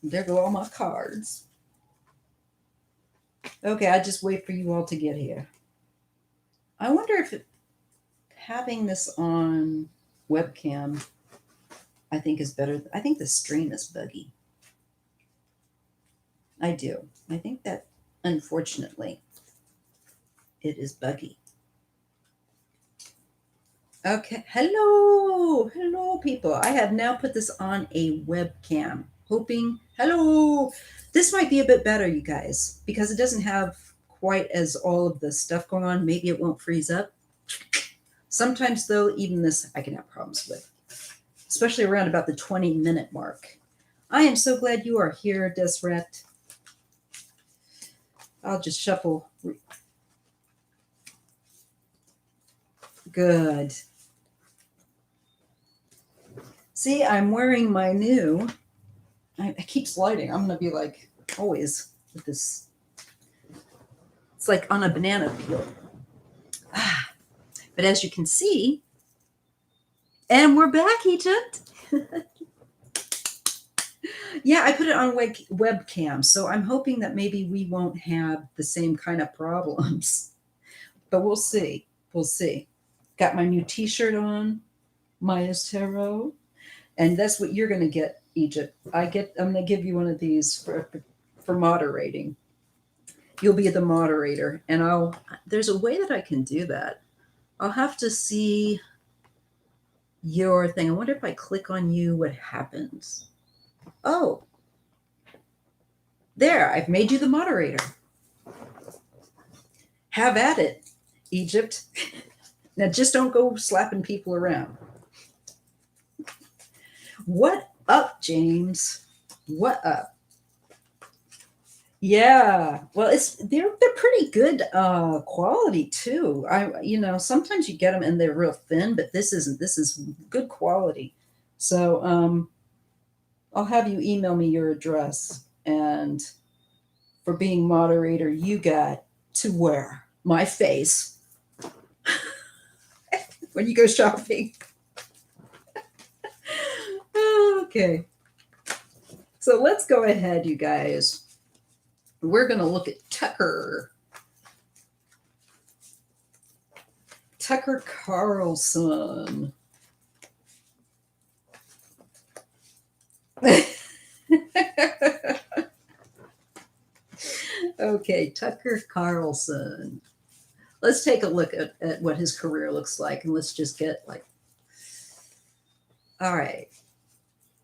There go all my cards. Okay, I just wait for you all to get here. I wonder if having this on webcam, I think is better. I think the stream is buggy. I do. I think that, unfortunately, it is buggy. Okay. Hello, people. I have now put this on a webcam, hoping, hello. This might be a bit better, you guys, because it doesn't have quite as all of the stuff going on. Maybe it won't freeze up. Sometimes, though, even this I can have problems with, especially around about the 20-minute mark. I am so glad you are here, Desret. I'll just shuffle. Good. See, I'm wearing my new, I keep sliding. I'm going to be like always with this. It's like on a banana peel. But as you can see, and we're back, Egypt. Yeah, I put it on webcam, so I'm hoping that maybe we won't have the same kind of problems. But we'll see. We'll see. Got my new t-shirt on, Maya's Tarot. And that's what you're going to get, Egypt. I'm going to give you one of these for moderating. You'll be the moderator, and there's a way that I can do that. I'll have to see your thing. I wonder if I click on you, what happens? Oh, there, I've made you the moderator. Have at it, Egypt. Now just don't go slapping people around. What up, James? What up? Yeah, well, they're pretty good quality too. Sometimes you get them and they're real thin, but this isn't. This is good quality. So I'll have you email me your address, and for being moderator, you got to wear my face when you go shopping. Okay. So let's go ahead, you guys. We're going to look at Tucker Carlson. Okay, Tucker Carlson. Let's take a look at what his career looks like, and let's just get all right.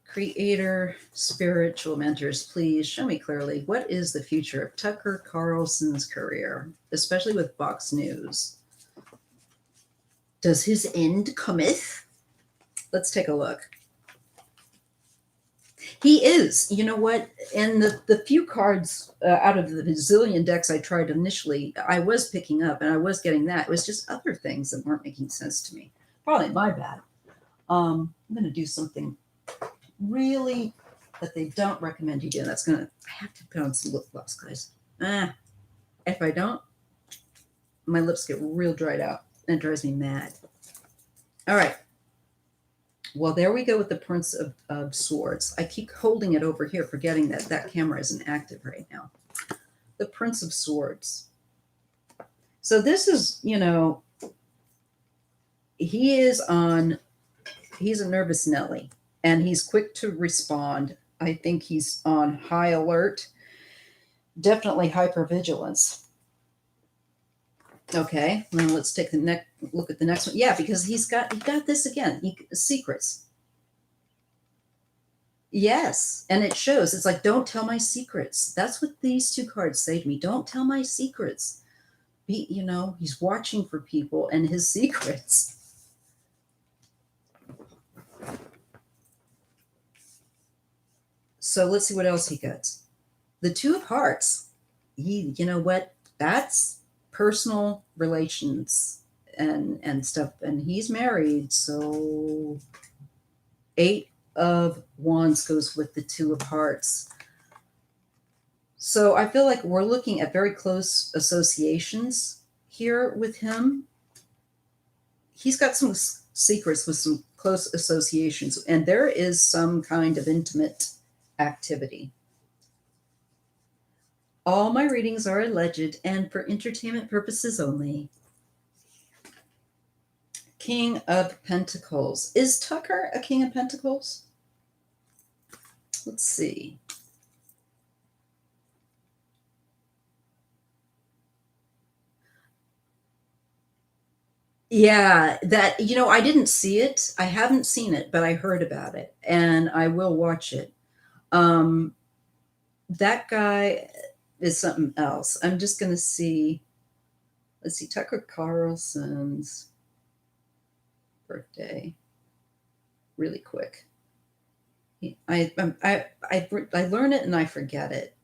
Creator, spiritual mentors, please show me clearly what is the future of Tucker Carlson's career, especially with Fox News. Does his end cometh? Let's take a look. He is, you know what? And the few cards out of the bazillion decks I tried initially, I was picking up and I was getting that. It was just other things that weren't making sense to me. Probably my bad. I'm going to do something really that they don't recommend you do. I have to put on some lip gloss, guys. If I don't, my lips get real dried out and it drives me mad. All right. Well, there we go with the Prince of Swords. I keep holding it over here, forgetting that camera isn't active right now. The Prince of Swords. So this is, he's a nervous Nelly, and he's quick to respond. I think he's on high alert, definitely hypervigilance. Okay, now let's take look at the next one. Yeah, because he got this again. Secrets. Yes, and it shows. It's like, don't tell my secrets. That's what these two cards say to me. Don't tell my secrets. He's watching for people and his secrets. So let's see what else he gets. The Two of Hearts. You know what? That's personal relations and stuff, and he's married, so 8 of Wands goes with the Two of Hearts. So I feel like we're looking at very close associations here with him. He's got some secrets with some close associations, and there is some kind of intimate activity. All my readings are alleged and for entertainment purposes only. King of Pentacles. Is Tucker a King of Pentacles? Let's see. Yeah, that, I didn't see it. I haven't seen it, but I heard about it and I will watch it. Um, that guy is something else. I'm just going to see. Let's see, Tucker Carlson's birthday really quick. I learn it and I forget it.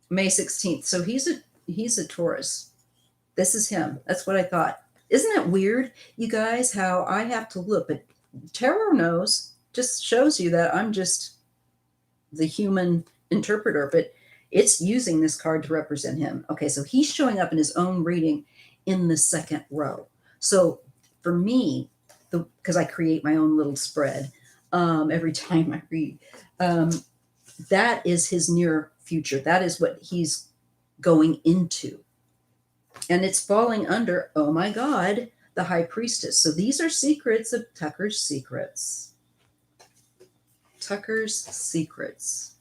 May 16th. So he's a Taurus. This is him. That's what I thought. Isn't it weird, you guys, how I have to look? But tarot knows, just shows you that I'm just the human interpreter, but it's using this card to represent him. Okay, so he's showing up in his own reading in the second row. So for me, because I create my own little spread every time I read, that is his near future. That is what he's going into. And it's falling under, oh my God, the High Priestess. So these are secrets of Tucker's secrets. Tucker's secrets.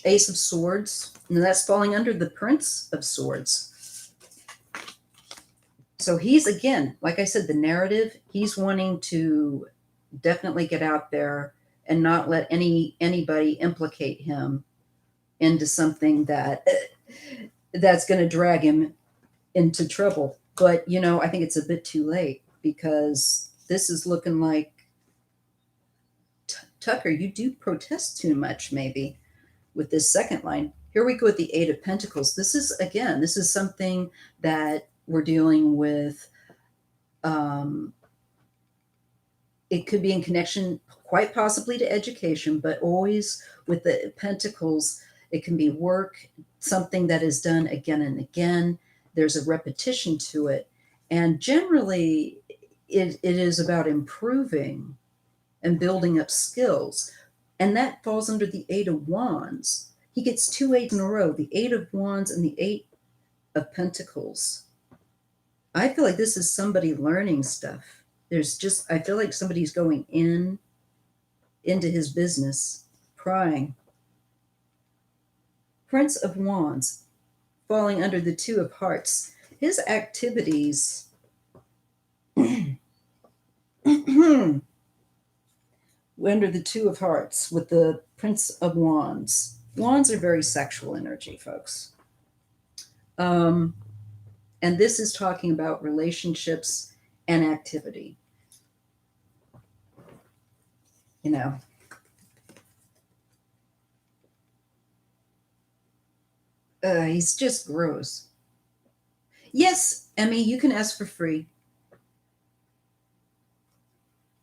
Ace of Swords. And that's falling under the Prince of Swords. So he's, again, like I said, the narrative, he's wanting to definitely get out there and not let anybody implicate him into something that's going to drag him into trouble. But, I think it's a bit too late because this is looking like Tucker, you do protest too much, maybe, with this second line. Here we go with the Eight of Pentacles. This is something that we're dealing with. It could be in connection, quite possibly, to education, but always with the Pentacles, it can be work, something that is done again and again. There's a repetition to it. And generally, it is about improving and building up skills. And that falls under the Eight of Wands. He gets 2 8s in a row, the Eight of Wands and the Eight of Pentacles. I feel like this is somebody learning stuff. I feel like somebody's going into his business, prying. Prince of Wands, falling under the Two of Hearts. His activities under the Two of Hearts with the Prince of Wands. Wands are very sexual energy, folks. And this is talking about relationships and activity. He's just gross. Yes, Emmy, you can ask for free.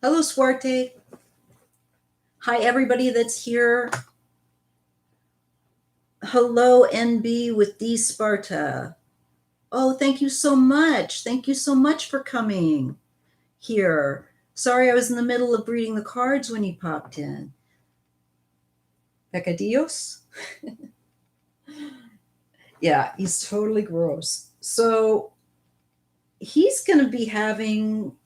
Hello, Swarte. Hi, everybody that's here. Hello, NB with D Sparta. Oh, thank you so much. Thank you so much for coming here. Sorry, I was in the middle of reading the cards when you popped in. Pecadillos? Yeah, he's totally gross. So he's going to be having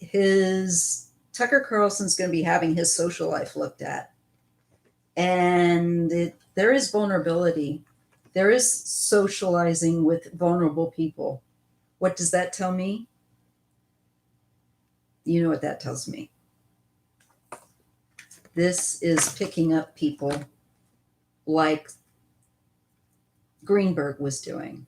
Tucker Carlson's going to be having his social life looked at. And there is vulnerability. There is socializing with vulnerable people. What does that tell me? You know what that tells me. This is picking up people like Greenberg was doing.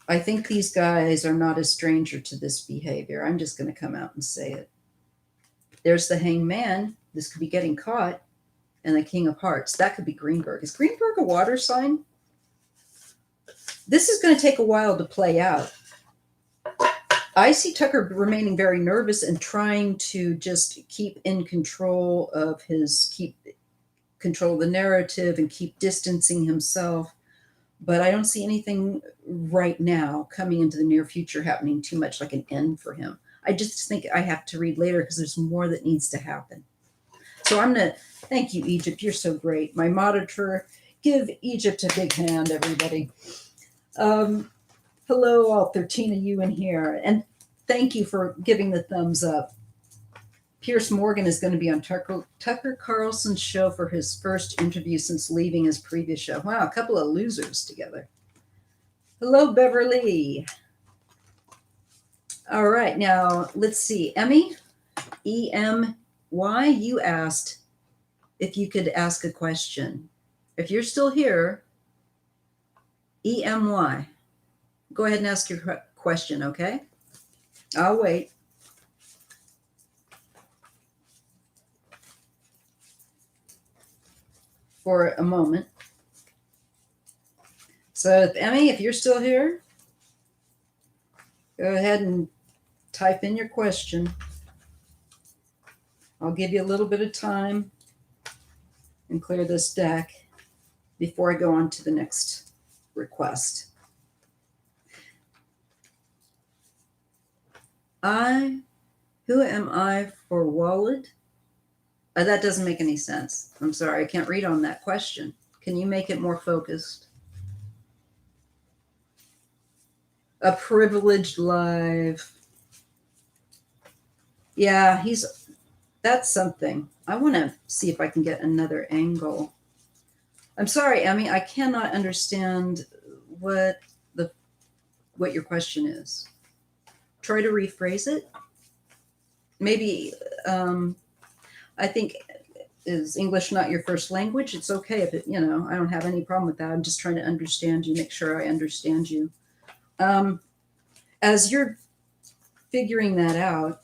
I think these guys are not a stranger to this behavior. I'm just going to come out and say it. There's the Hanged Man. This could be getting caught. And the King of Hearts. That could be Greenberg. Is Greenberg a water sign? This is going to take a while to play out. I see Tucker remaining very nervous and trying to just keep control of the narrative and keep distancing himself. But I don't see anything right now coming into the near future happening too much like an end for him. I just think I have to read later because there's more that needs to happen. So I'm going to thank you, Egypt. You're so great. My monitor. Give Egypt a big hand, everybody. Hello, all 13 of you in here. And thank you for giving the thumbs up. Pierce Morgan is going to be on Tucker Carlson's show for his first interview since leaving his previous show. Wow, a couple of losers together. Hello, Beverly. All right, now let's see. Emmy, E-M-Y, you asked if you could ask a question. If you're still here, E-M-Y, go ahead and ask your question, okay? I'll wait. For a moment. So, Emmy, if you're still here, go ahead and type in your question. I'll give you a little bit of time and clear this deck before I go on to the next request. Who am I for wallet? That doesn't make any sense. I'm sorry, I can't read on that question. Can you make it more focused? A privileged life. Yeah, that's something. I want to see if I can get another angle. I'm sorry, Emmy, I cannot understand what your question is. Try to rephrase it. Maybe I think, is English not your first language? It's okay if I don't have any problem with that. I'm just trying to understand you, make sure I understand you. As you're figuring that out,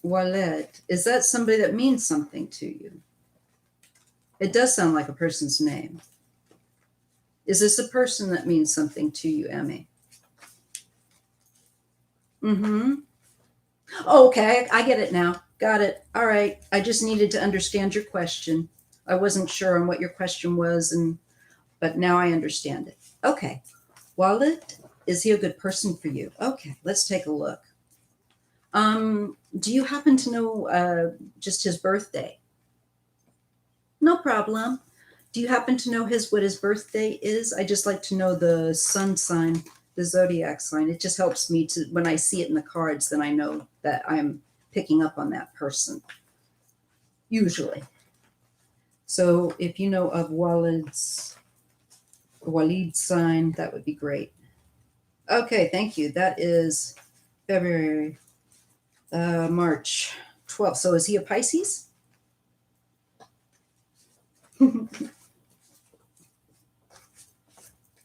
Wallet, is that somebody that means something to you? It does sound like a person's name. Is this a person that means something to you, Emmy? Mm-hmm. Oh, okay, I get it now. Got it. All right. I just needed to understand your question. I wasn't sure on what your question was, but now I understand it. Okay. Wallet, is he a good person for you? Okay, let's take a look. Do you happen to know just his birthday? No problem. Do you happen to know what his birthday is? I just like to know the sun sign, the zodiac sign. It just helps me to, when I see it in the cards, then I know that I'm picking up on that person, usually. So if you know of Walid's sign, that would be great. Okay, thank you. That is February, March 12th. So is he a Pisces?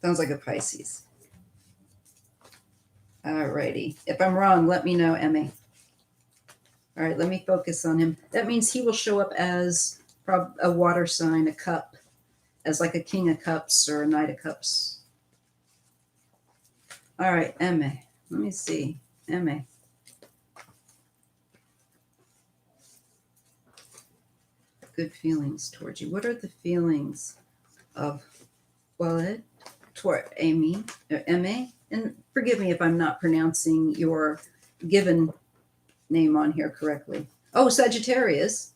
Sounds like a Pisces. All righty. If I'm wrong, let me know, Emmy. All right, let me focus on him. That means he will show up as a water sign, a cup, as like a King of Cups or a Knight of Cups. All right, Emmy. Let me see. Emmy. Good feelings towards you. What are the feelings of Wallet toward Amy, or Emmy? And forgive me if I'm not pronouncing your given name on here correctly. Oh, Sagittarius.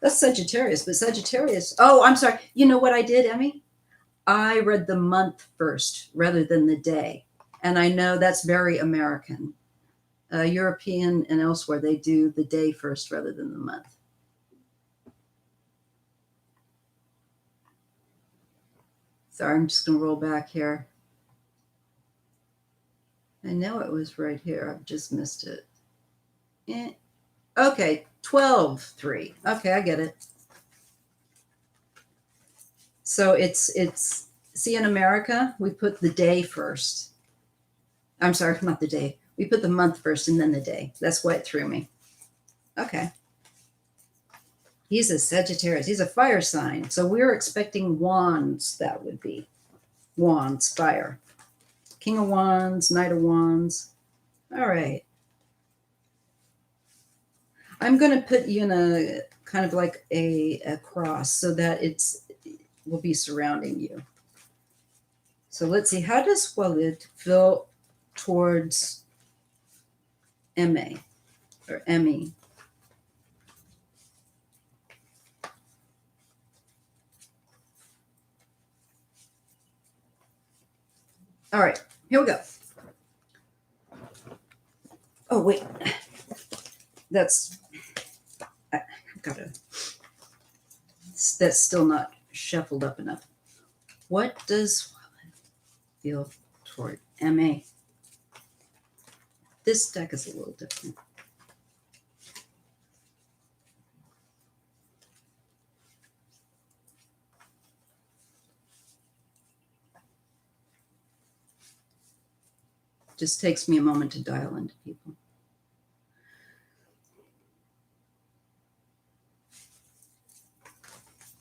That's Sagittarius, but Sagittarius. Oh, I'm sorry. You know what I did, Emmy? I read the month first rather than the day. And I know that's very American. European and elsewhere, they do the day first rather than the month. Sorry, I'm just going to roll back here. I know it was right here. I've just missed it. Okay, 12/3. Okay, I get it. So it's see, in America, we put the day first. I'm sorry, not the day. We put the month first and then the day. That's why it threw me. Okay. He's a Sagittarius. He's a fire sign. So we're expecting wands, that would be. Wands, fire. King of Wands, Knight of Wands. All right. I'm going to put you in a kind of like a cross so that will be surrounding you. So let's see, how does Walid feel towards MA or Emmy? All right, here we go. Oh, wait. That's, I've got to, that's still not shuffled up enough. What does Walid feel toward MA? This deck is a little different. Just takes me a moment to dial into people.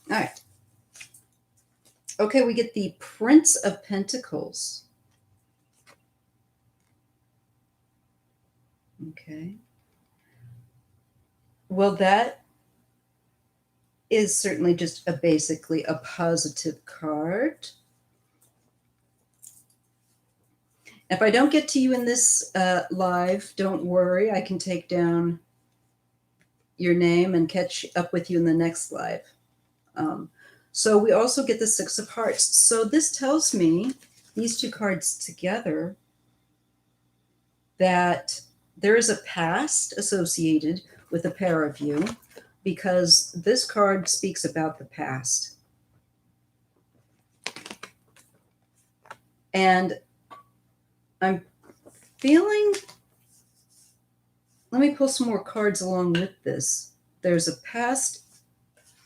All right. Okay, we get the Prince of Pentacles. Okay. Well, that is certainly just basically a positive card. If I don't get to you in this live, don't worry. I can take down your name and catch up with you in the next live. So we also get the Six of Hearts. So this tells me, these two cards together, that there is a past associated with the pair of you, because this card speaks about the past. And I'm feeling, let me pull some more cards along with this. There's a past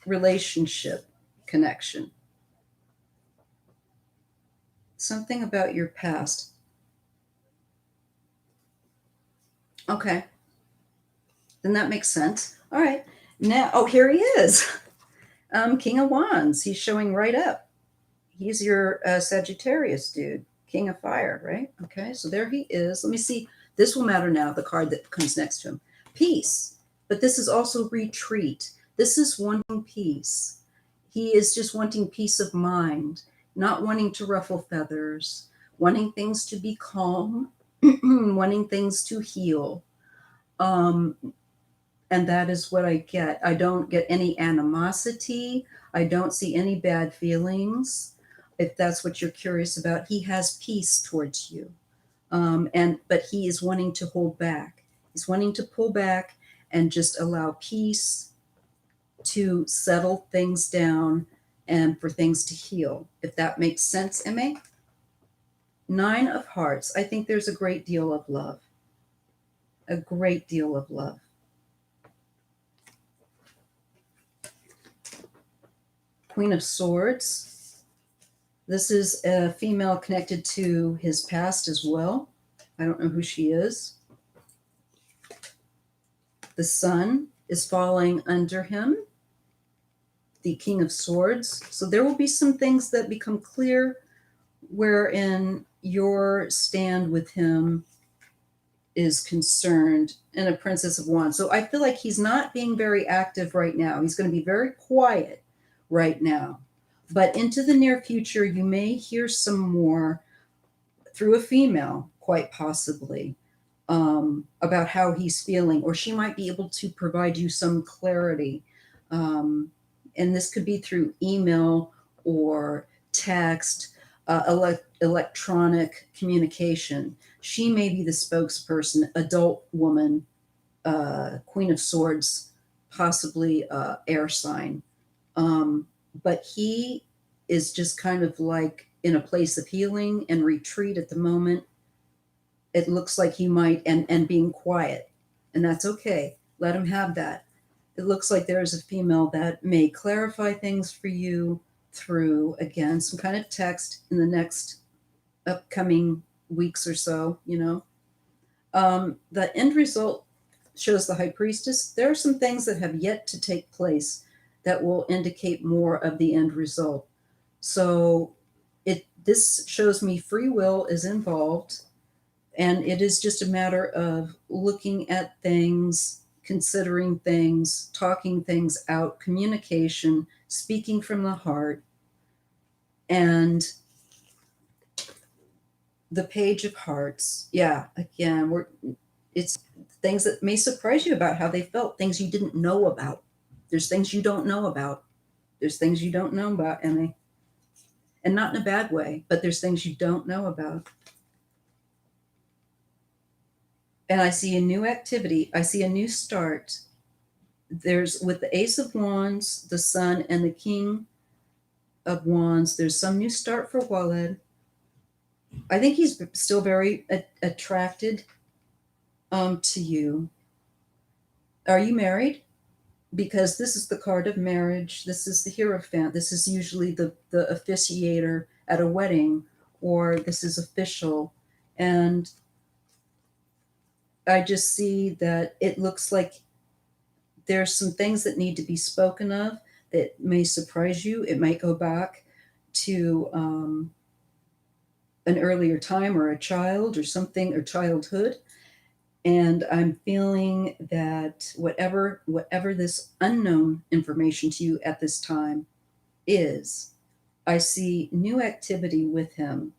relationship connection. Something about your past. Okay. Then that makes sense. All right. Now, oh, here he is. King of Wands. He's showing right up. He's your Sagittarius dude. King of Fire, right? Okay, so there he is. Let me see. This will matter now, the card that comes next to him. Peace. But this is also retreat. This is wanting peace. He is just wanting peace of mind, not wanting to ruffle feathers, wanting things to be calm, wanting things to heal. And that is what I get. I don't get any animosity. I don't see any bad feelings. If that's what you're curious about, he has peace towards you. But he is wanting to hold back. He's wanting to pull back and just allow peace to settle things down and for things to heal. If that makes sense, MA? Nine of Hearts. I think there's a great deal of love. A great deal of love. Queen of Swords. This is a female connected to his past as well. I don't know who she is. The sun is falling under him. The King of Swords. So there will be some things that become clear wherein your stand with him is concerned, and a Princess of Wands. So I feel like he's not being very active right now. He's going to be very quiet right now. But into the near future, you may hear some more through a female, quite possibly, about how he's feeling, or she might be able to provide you some clarity. And this could be through email or text, electronic communication. She may be the spokesperson, adult woman, Queen of Swords, possibly air sign. But he is just kind of like in a place of healing and retreat at the moment. It looks like he might, and being quiet, and that's okay. Let him have that. It looks like there is a female that may clarify things for you through, again, some kind of text in the next upcoming weeks or so, you know. The end result shows the High Priestess. There are some things that have yet to take place that will indicate more of the end result. So this shows me free will is involved, and it is just a matter of looking at things, considering things, talking things out, communication, speaking from the heart. And The Page of Hearts. Yeah, again, it's things that may surprise you about how they felt, things you didn't know about. There's things you don't know about. There's things you don't know about, Emmy. And not in a bad way, but there's things you don't know about. And I see a new activity. I see a new start. There's with the Ace of Wands, the Sun, and the King of Wands, there's some new start for Walid. I think he's still very attracted to you. Are you married? Because this is the card of marriage. This is the Hierophant. This is usually the officiator at a wedding, or this is official. And I just see that it looks like there's some things that need to be spoken of that may surprise you. It might go back to an earlier time or a child or something or childhood. And I'm feeling that whatever this unknown information to you at this time is, I see new activity with him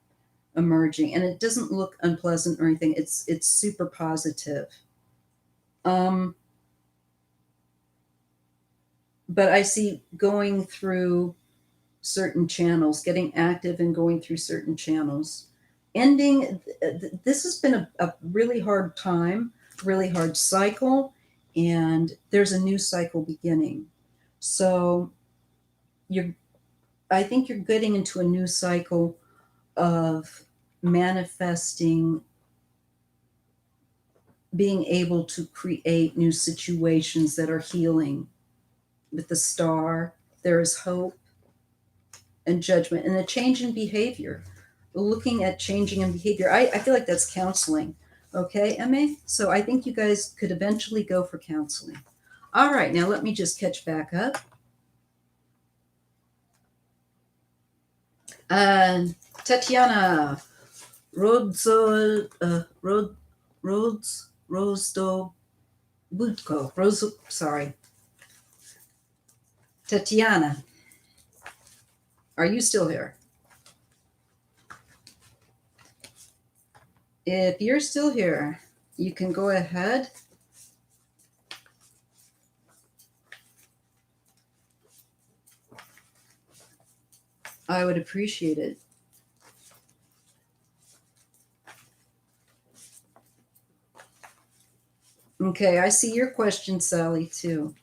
emerging, and it doesn't look unpleasant or anything. It's super positive. Um, but I see going through certain channels, getting active and going through certain channels. Ending, this has been a really hard time, really hard cycle, and there's a new cycle beginning. So you're, I think you're getting into a new cycle of manifesting, being able to create new situations that are healing. With the star, there is hope and judgment and a change in behavior. Looking at changing in behavior, I feel like that's counseling. Okay, Emma? So I think you guys could eventually go for counseling. All right, now let me just catch back up. Tatiana Rodzo, Rosdo Budko. Sorry. Tatiana, are you still here? If you're still here, you can go ahead. I would appreciate it. Okay, I see your question, Sally, too.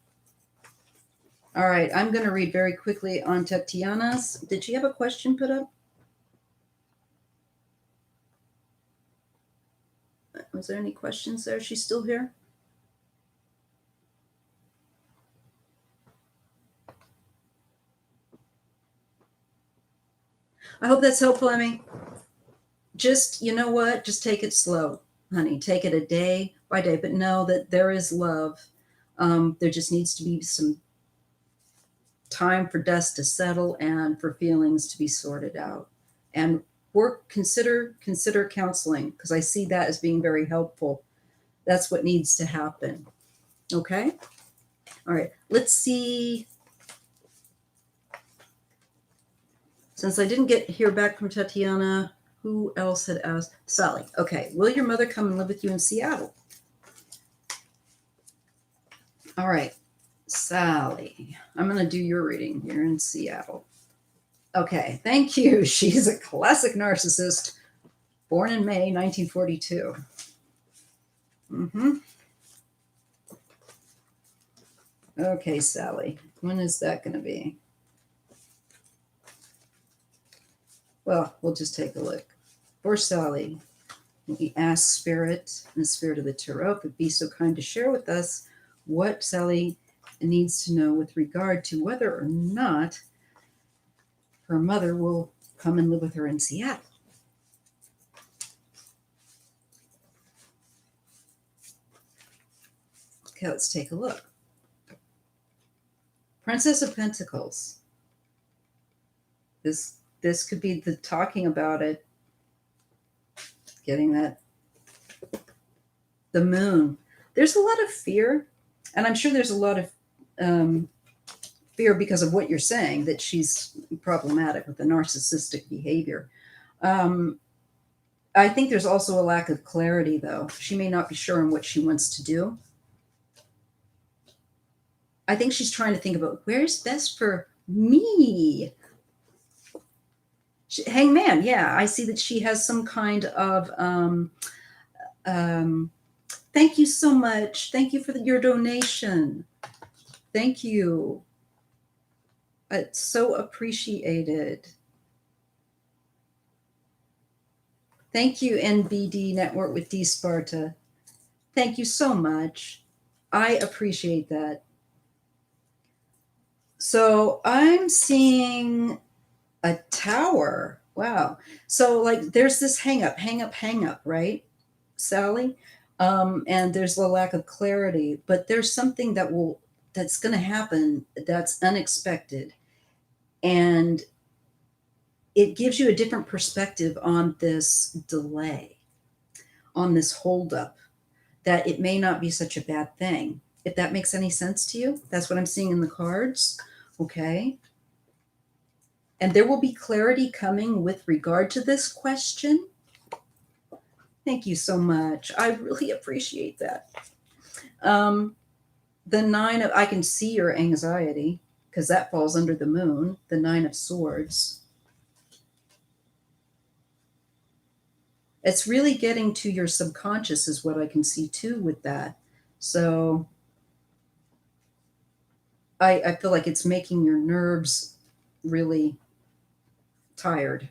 All right, I'm going to read very quickly on Tatiana's. Did she have a question put up? Was there any questions there? She's still here? I hope that's helpful, Emmy. Just, you know what? Just take it slow, honey. Take it a day by day, but know that there is love. There just needs to be some time for dust to settle and for feelings to be sorted out. And consider counseling, because I see that as being very helpful. That's what needs to happen. Okay? All right. Let's see. Since I didn't hear back from Tatiana, who else had asked? Sally. Okay. Will your mother come and live with you in Seattle? All right. Sally, I'm going to do your reading here in Seattle. Okay. Thank you. She's a classic narcissist, born in May 1942. Okay, Sally. When is that going to be? Well, we'll just take a look. For Sally, we ask Spirit, and the Spirit of the Tarot, could be so kind to share with us what Sally needs to know with regard to whether or not her mother will come and live with her in Seattle. Okay, let's take a look. Princess of Pentacles. This could be the talking about it, getting that. The Moon. There's a lot of fear, and I'm sure there's a lot of fear because of what you're saying, that she's problematic with the narcissistic behavior. I think there's also a lack of clarity, though. She may not be sure on what she wants to do. I think she's trying to think about where's best for me. Hangman, yeah, I see that she has some kind of um, thank you so much. Thank you for your donation. Thank you. It's so appreciated. Thank you, NBD Network with D Sparta. Thank you so much. I appreciate that. So I'm seeing a tower. Wow. So like there's this hang up, right, Sally? And there's a lack of clarity, but there's something that's going to happen that's unexpected. And it gives you a different perspective on this delay, on this holdup, that it may not be such a bad thing. If that makes any sense to you, that's what I'm seeing in the cards. Okay. And there will be clarity coming with regard to this question. Thank you so much. I really appreciate that. The I can see your anxiety because that falls under the moon, the 9 of Swords. It's really getting to your subconscious is what I can see too with that. So I feel like it's making your nerves really tired.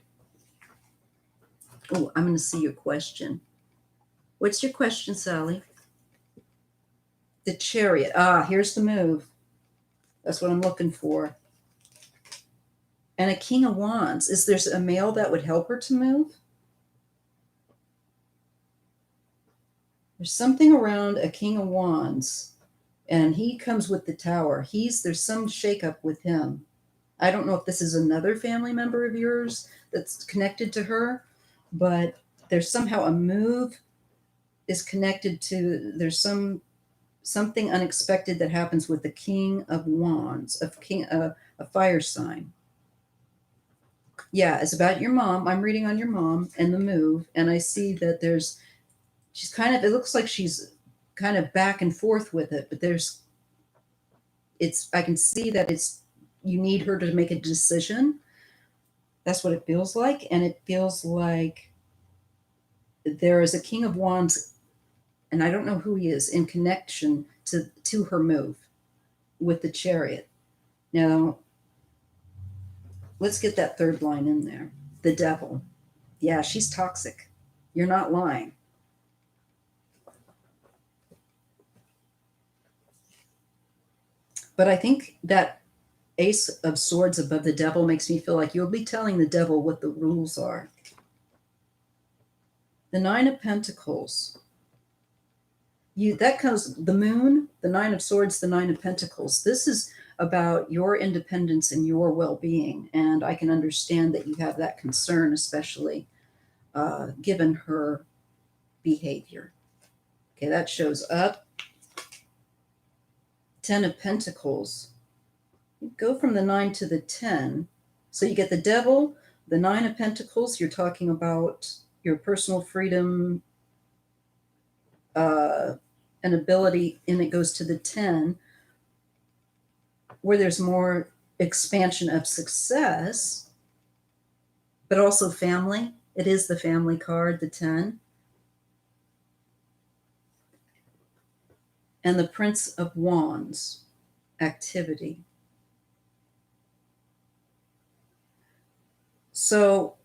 Oh, I'm going to see your question. What's your question, Sally? The Chariot. Ah, here's the move. That's what I'm looking for. And a King of Wands. Is there a male that would help her to move? There's something around a King of Wands, and he comes with the Tower. There's some shakeup with him. I don't know if this is another family member of yours that's connected to her, but there's somehow a move is connected to, there's something unexpected that happens with the King of Wands, a fire sign. Yeah, it's about your mom. I'm reading on your mom and the move, and I see that she's kind of, it looks like she's kind of back and forth with it, but I can see that you need her to make a decision. That's what it feels like. And it feels like there is a King of Wands, and I don't know who he is, in connection to her move with the Chariot. Now, let's get that third line in there. The Devil. Yeah, she's toxic. You're not lying. But I think that Ace of Swords above the Devil makes me feel like you'll be telling the devil what the rules are. The Nine of Pentacles. That comes the Moon, the Nine of Swords, the Nine of Pentacles. This is about your independence and your well-being, and I can understand that you have that concern, especially given her behavior. Okay, that shows up. 10 of Pentacles. Go from the 9 to the 10. So you get the Devil, the 9 of Pentacles. You're talking about your personal freedom and ability, and it goes to the 10, where there's more expansion of success, but also family. It is the family card, the 10. And the Prince of Wands, activity. So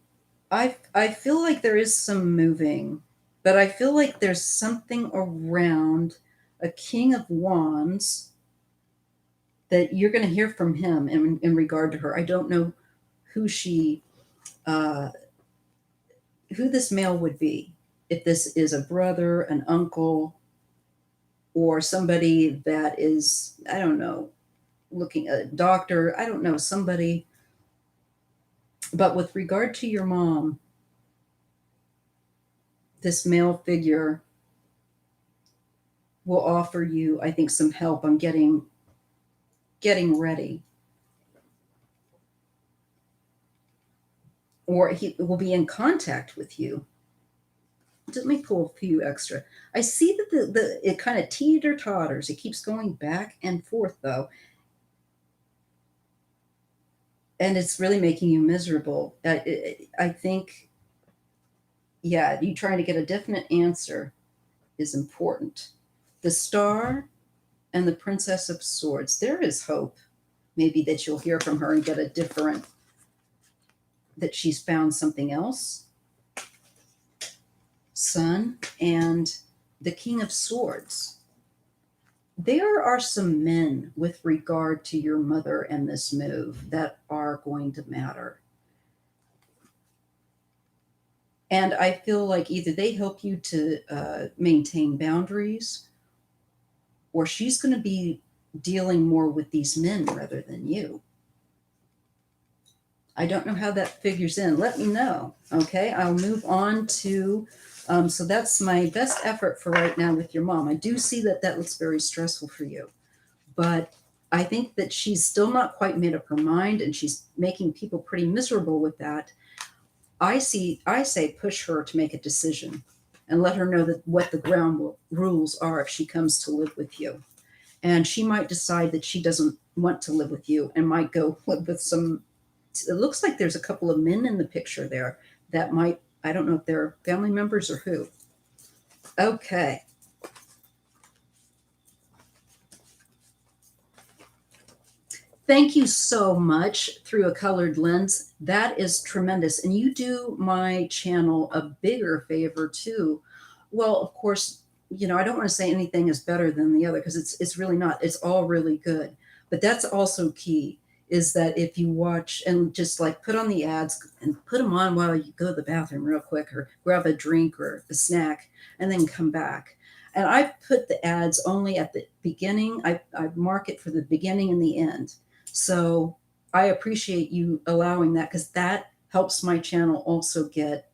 I feel like there is some moving, but I feel like there's something around a King of Wands that you're going to hear from him in regard to her. I don't know who who this male would be. If this is a brother, an uncle, or somebody that is, I don't know, looking a doctor, I don't know, somebody. But with regard to your mom, this male figure will offer you, I think, some help on getting ready. Or he will be in contact with you. Let me pull a few extra. I see that it kind of teeter totters. It keeps going back and forth though, and it's really making you miserable. I think, yeah, you trying to get a definite answer is important. The Star and the Princess of Swords. There is hope. Maybe that you'll hear from her and get a different, that she's found something else. Sun and the King of Swords. There are some men with regard to your mother and this move that are going to matter. And I feel like either they help you to maintain boundaries, or she's going to be dealing more with these men rather than you. I don't know how that figures in. Let me know. Okay, I'll move on to. So that's my best effort for right now with your mom. I do see that that looks very stressful for you, but I think that she's still not quite made up her mind, and she's making people pretty miserable with that. I say push her to make a decision and let her know that what the ground rules are if she comes to live with you. And she might decide that she doesn't want to live with you and might go live with some. It looks like there's a couple of men in the picture there that might, I don't know if they're family members or who. Okay. Thank you so much through a colored lens. That is tremendous. And you do my channel a bigger favor too. Well, of course, I don't want to say anything is better than the other because it's really not. It's all really good. But that's also key is that if you watch and just like put on the ads and put them on while you go to the bathroom real quick or grab a drink or a snack and then come back. And I put the ads only at the beginning. I mark it for the beginning and the end. So I appreciate you allowing that because that helps my channel also get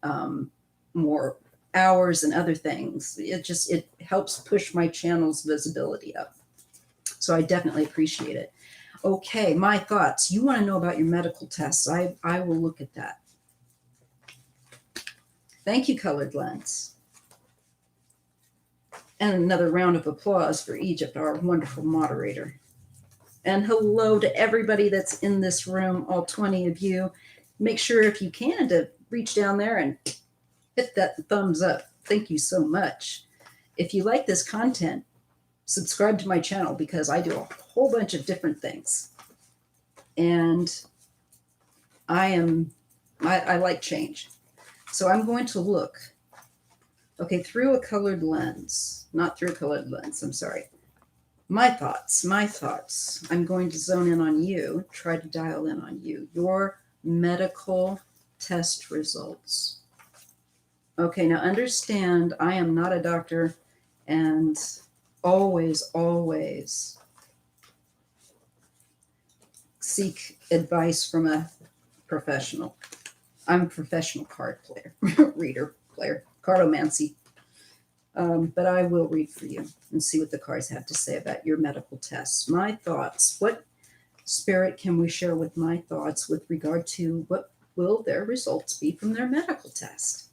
more hours and other things. It helps push my channel's visibility up. So I definitely appreciate it. Okay, my thoughts. You want to know about your medical tests. I will look at that. Thank you, Colored Lens. And another round of applause for Egypt, our wonderful moderator. And hello to everybody that's in this room, all 20 of you. Make sure if you can to reach down there and hit that thumbs up. Thank you so much. If you like this content, subscribe to my channel because I do a whole bunch of different things. And I like change. So I'm going to look, okay, through a colored lens, not through a colored lens, I'm sorry. My thoughts. I'm going to zone in on you, try to dial in on you. Your medical test results. Okay, now understand I am not a doctor and always seek advice from a professional. I'm a professional card player, player, cardomancy. But I will read for you and see what the cards have to say about your medical tests. My thoughts. What spirit can we share with my thoughts with regard to what will their results be from their medical test?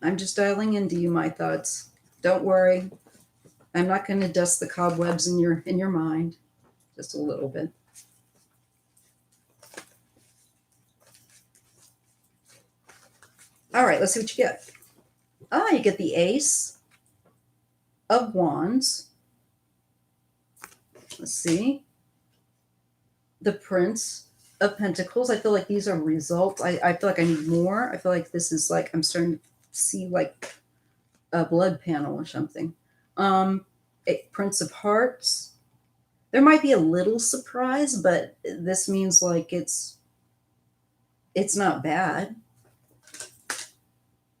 I'm just dialing into you, my thoughts. Don't worry. I'm not going to dust the cobwebs in your mind. Just a little bit. All right, let's see what you get. You get the Ace of Wands. Let's see. The Prince of Pentacles. I feel like these are results. I feel like I need more. I feel like this is like I'm starting to see like a blood panel or something. Prince of Hearts. There might be a little surprise, but this means like it's not bad.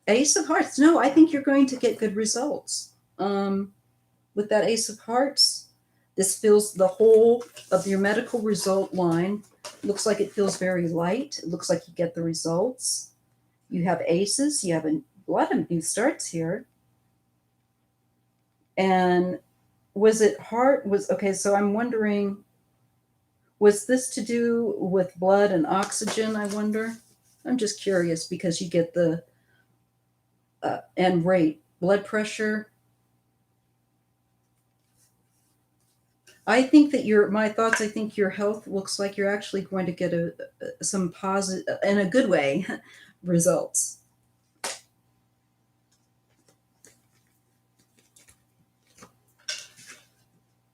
Ace of Hearts. No, I think you're going to get good results. With that Ace of Hearts, this feels the whole of your medical result line. Looks like it feels very light. It looks like you get the results. You have aces. You have a lot of new starts here. And was it heart? Okay, so I'm wondering, Was this to do with blood and oxygen, I wonder? I'm just curious because you get the and rate, blood pressure. I think that my thoughts, I think your health looks like you're actually going to get some positive, in a good way, results.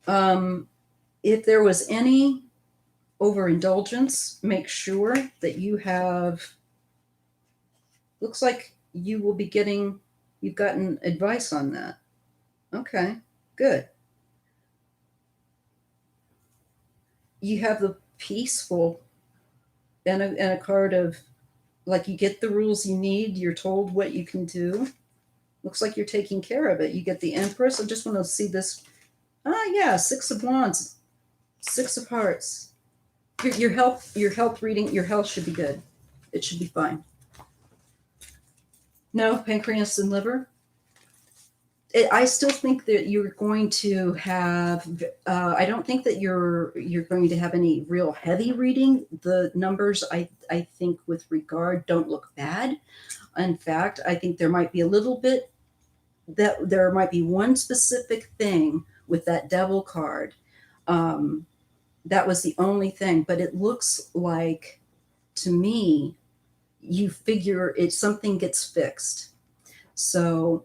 Um, if there was any overindulgence, make sure that looks like you will be you've gotten advice on that. Okay, good. You have the peaceful and a card of like you get the rules you need, you're told what you can do. Looks like you're taking care of it. You get the Empress. I just want to see this. Ah, yeah, Six of Wands, Six of Hearts. Your health reading, your health should be good. It should be fine. No, pancreas and liver. I still think that you're going to have. I don't think that you're going to have any real heavy reading. The numbers, I think, with regard, don't look bad. In fact, I think there might be a little bit that there might be one specific thing with that Devil card. Um, that was the only thing, but it looks like to me, you figure it something gets fixed. So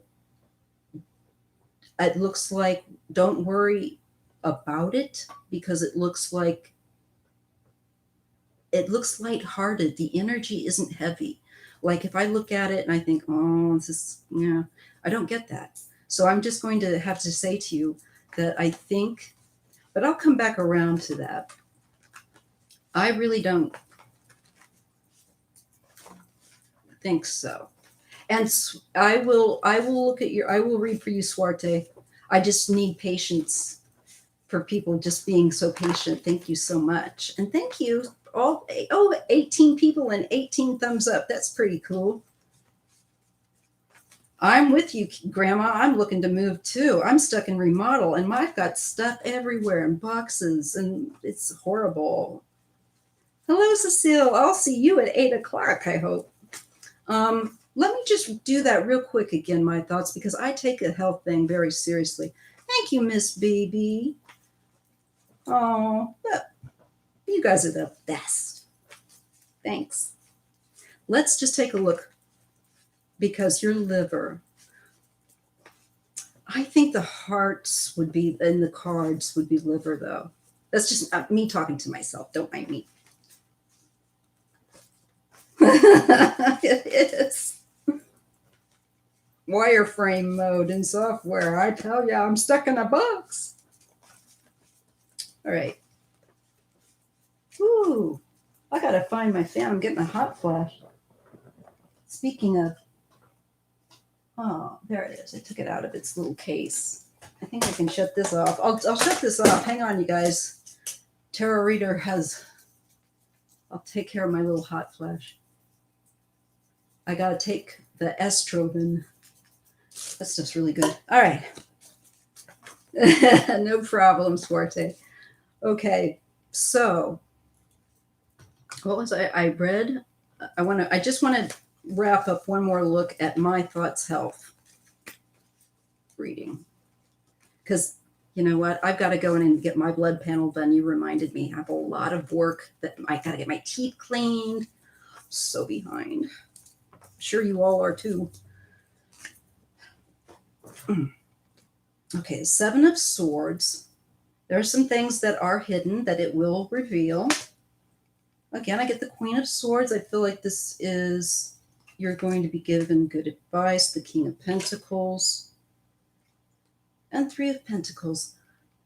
it looks like don't worry about it because it looks lighthearted. The energy isn't heavy. Like if I look at it and I think, oh, this is, yeah, I don't get that. So I'm just going to have to say to you that I think, but I'll come back around to that. I really don't think so. And I will look at I will read for you, Swarte. I just need patience for people just being so patient. Thank you so much. And thank you all, 18 people and 18 thumbs up. That's pretty cool. I'm with you, Grandma. I'm looking to move too. I'm stuck in remodel and I've got stuff everywhere in boxes and it's horrible. Hello, Cecile. I'll see you at 8 o'clock, I hope. Let me just do that real quick again, my thoughts, because I take a health thing very seriously. Thank you, Miss BB. Oh, you guys are the best. Thanks. Let's just take a look because your liver. I think the hearts would be, and the cards would be liver, though. That's just me talking to myself. Don't mind me. It is. Wireframe mode in software. I tell you, I'm stuck in a box. All right. Ooh, I gotta find my fan. I'm getting a hot flash. Speaking of, oh, there it is. I took it out of its little case. I think I can shut this off. I'll shut this off. Hang on, you guys. Tarot Reader I'll take care of my little hot flash. I gotta take the estrogen. That's just really good. All right. No problem, Swarte. Okay, so what was I read? I just want to wrap up one more look at my thoughts health reading. Because you know what? I've got to go in and get my blood panel done. You reminded me. I have a lot of work that I got to get my teeth cleaned. I'm so behind. I'm sure you all are too. Okay, Seven of Swords. There are some things that are hidden that it will reveal. Again, I get the Queen of Swords. I feel like this is, you're going to be given good advice. The King of Pentacles. And Three of Pentacles.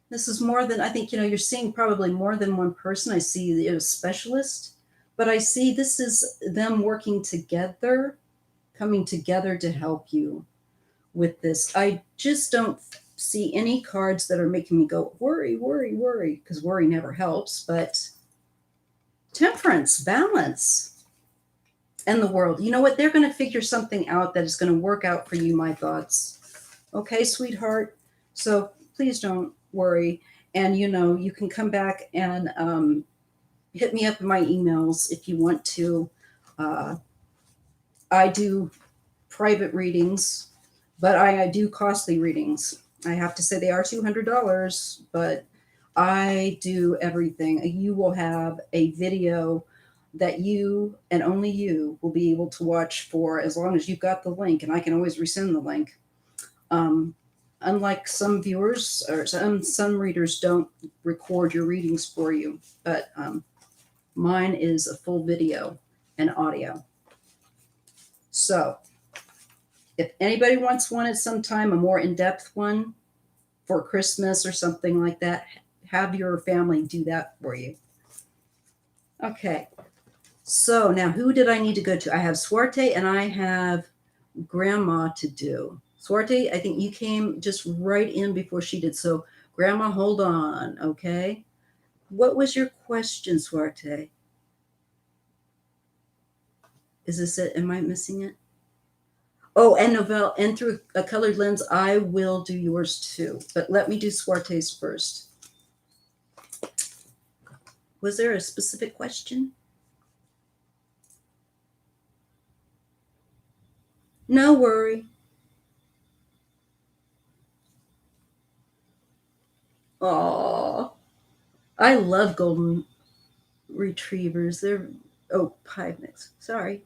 This is more than, I think, you're seeing probably more than one person. I see a specialist. But I see this is them working together, coming together to help you with this. I just don't see any cards that are making me go, worry, worry, worry, because worry never helps. But temperance, balance, and the world. You know what? They're going to figure something out that is going to work out for you, my thoughts. Okay, sweetheart? So please don't worry. And, you can come back and hit me up in my emails if you want to. Uh, I do private readings, but I do costly readings. I have to say they are $200, but I do everything. You will have a video that you and only you will be able to watch for as long as you've got the link, and I can always resend the link. Um, Unlike some viewers or some readers don't record your readings for you, but mine is a full video and audio. So if anybody wants one at some time, a more in-depth one for Christmas or something like that, have your family do that for you. Okay. So now who did I need to go to? I have Swarte and I have Grandma to do. Swarte, I think you came just right in before she did. So Grandma, hold on. Okay. What was your question, Swarte? Is this it? Am I missing it? Oh, and Novelle, and through a colored lens, I will do yours too. But let me do Swarte's first. Was there a specific question? No worry. Oh, I love golden retrievers. They're pie mix. Sorry.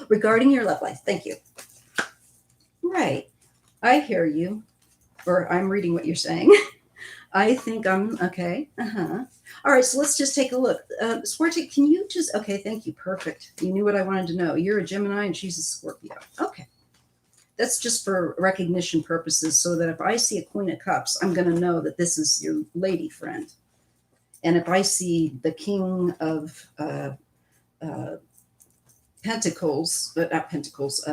Regarding your love life, thank you. Right. I hear you. Or I'm reading what you're saying. I think I'm okay. All right, so let's just take a look. Swarte, can you just, okay, thank you. Perfect. You knew what I wanted to know. You're a Gemini and she's a Scorpio. Okay. That's just for recognition purposes so that if I see a Queen of Cups, I'm going to know that this is your lady friend. And if I see the King of Pentacles, but not Pentacles,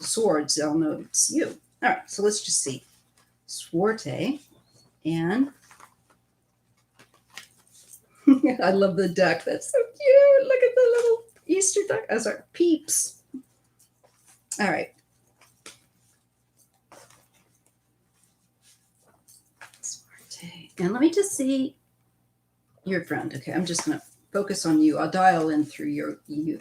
Swords, I'll know it's you. All right, so let's just see. Swarte and I love the duck. That's so cute. Look at the little Easter duck. Oh, sorry, peeps. All right. Swarte. And let me just see your friend. Okay, I'm just going to focus on you. I'll dial in through you.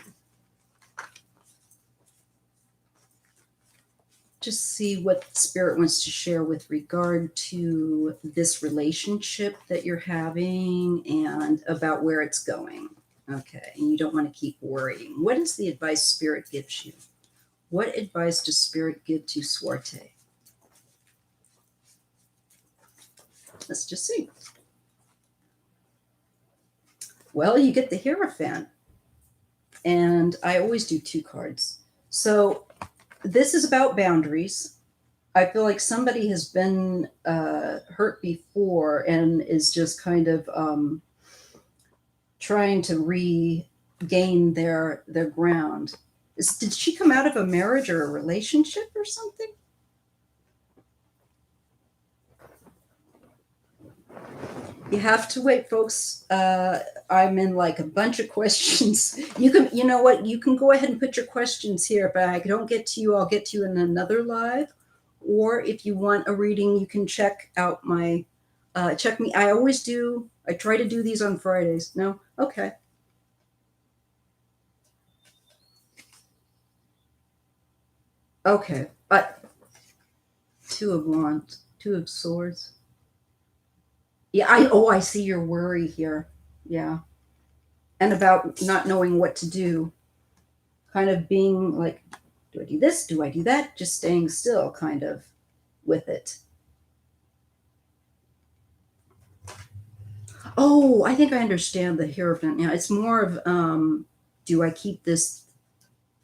Just see what Spirit wants to share with regard to this relationship that you're having and about where it's going. Okay, and you don't want to keep worrying. What is the advice Spirit gives you? What advice does Spirit give to Swarte? Let's just see. Well, you get the Hierophant, and I always do 2 cards. So this is about boundaries. I feel like somebody has been hurt before and is just kind of trying to regain their ground. Did she come out of a marriage or a relationship or something? You have to wait, folks. I'm in like a bunch of questions. You know what? You can go ahead and put your questions here. If I don't get to you, I'll get to you in another live. Or if you want a reading, you can check out my, check me. I always do. I try to do these on Fridays. No? Okay. Okay. But 2 of Wands, 2 of Swords. Yeah, I see your worry here. Yeah. And about not knowing what to do. Kind of being like, do I do this? Do I do that? Just staying still kind of with it. Oh, I think I understand the Hierophant now. It's more of do I keep this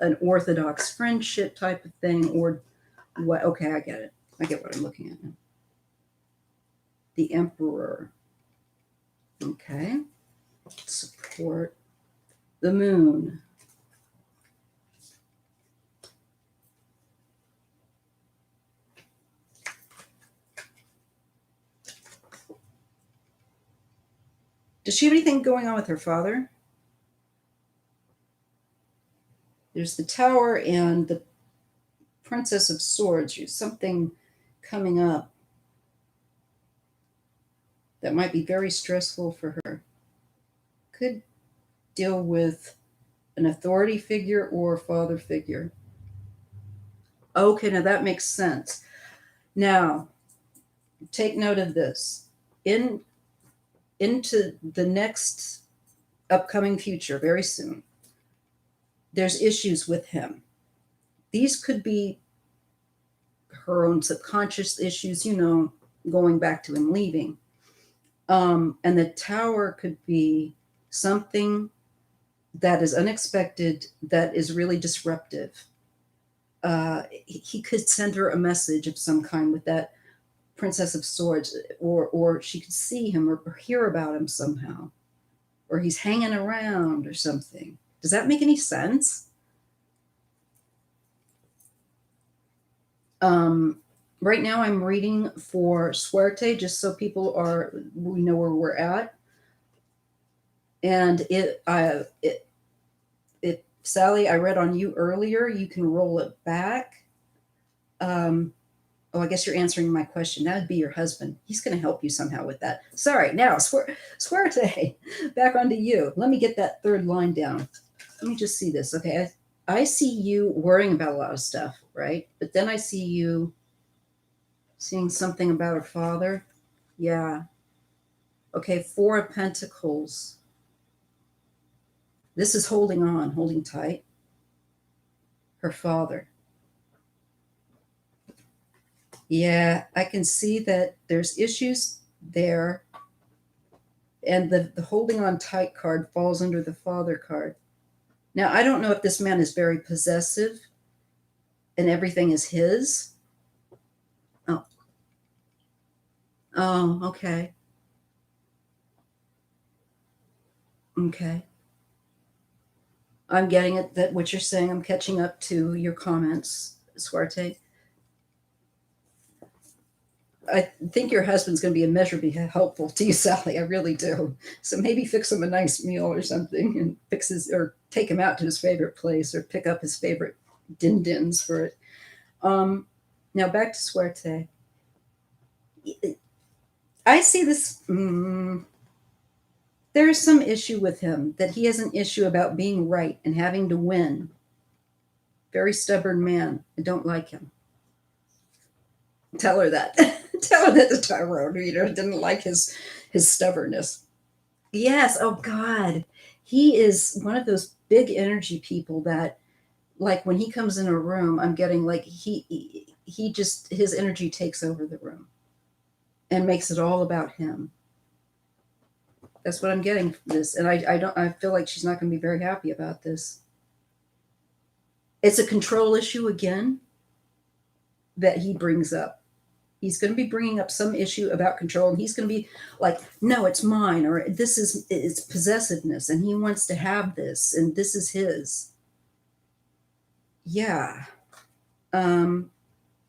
an orthodox friendship type of thing or what? Okay, I get it. I get what I'm looking at now. The Emperor. Okay. Support the Moon. Does she have anything going on with her father? There's the Tower and the Princess of Swords. There's something coming up that might be very stressful for her. Could deal with an authority figure or a father figure. Okay, now that makes sense. Now, take note of this. In into the next upcoming future, very soon, there's issues with him. These could be her own subconscious issues, going back to him leaving. And the tower could be something that is unexpected, that is really disruptive. He could send her a message of some kind with that Princess of Swords, or she could see him or hear about him somehow, or he's hanging around or something. Does that make any sense? Um, right now, I'm reading for Suerte, just so we know where we're at. And Sally, I read on you earlier. You can roll it back. Um, oh, I guess you're answering my question. That would be your husband. He's going to help you somehow with that. Sorry. Now, Suerte, back onto you. Let me get that third line down. Let me just see this. Okay. I see you worrying about a lot of stuff, right? But then I see you seeing something about her father. Yeah. Okay. Four of Pentacles. This is holding on, holding tight. Her father. Yeah, I can see that there's issues there. And the holding on tight card falls under the father card. Now, I don't know if this man is very possessive and everything is his. Oh, oh, okay. Okay. I'm getting it, that what you're saying. I'm catching up to your comments, Suarte. I think your husband's going to be immeasurably helpful to you, Sally. I really do. So maybe fix him a nice meal or something, and or take him out to his favorite place, or pick up his favorite din-dins for it. Now back to Suerte. I see this. There is some issue with him, that he has an issue about being right and having to win. Very stubborn man. I don't like him. Tell her that. Tell her that the tarot reader didn't like his stubbornness. Yes. Oh God, he is one of those big energy people that, like, when he comes in a room, I'm getting like he just, his energy takes over the room and makes it all about him. That's what I'm getting from this, and I feel like she's not going to be very happy about this. It's a control issue again that he brings up. He's going to be bringing up some issue about control, and he's going to be like, no, it's mine, or this is, it's possessiveness, and he wants to have this, and this is his. Yeah. And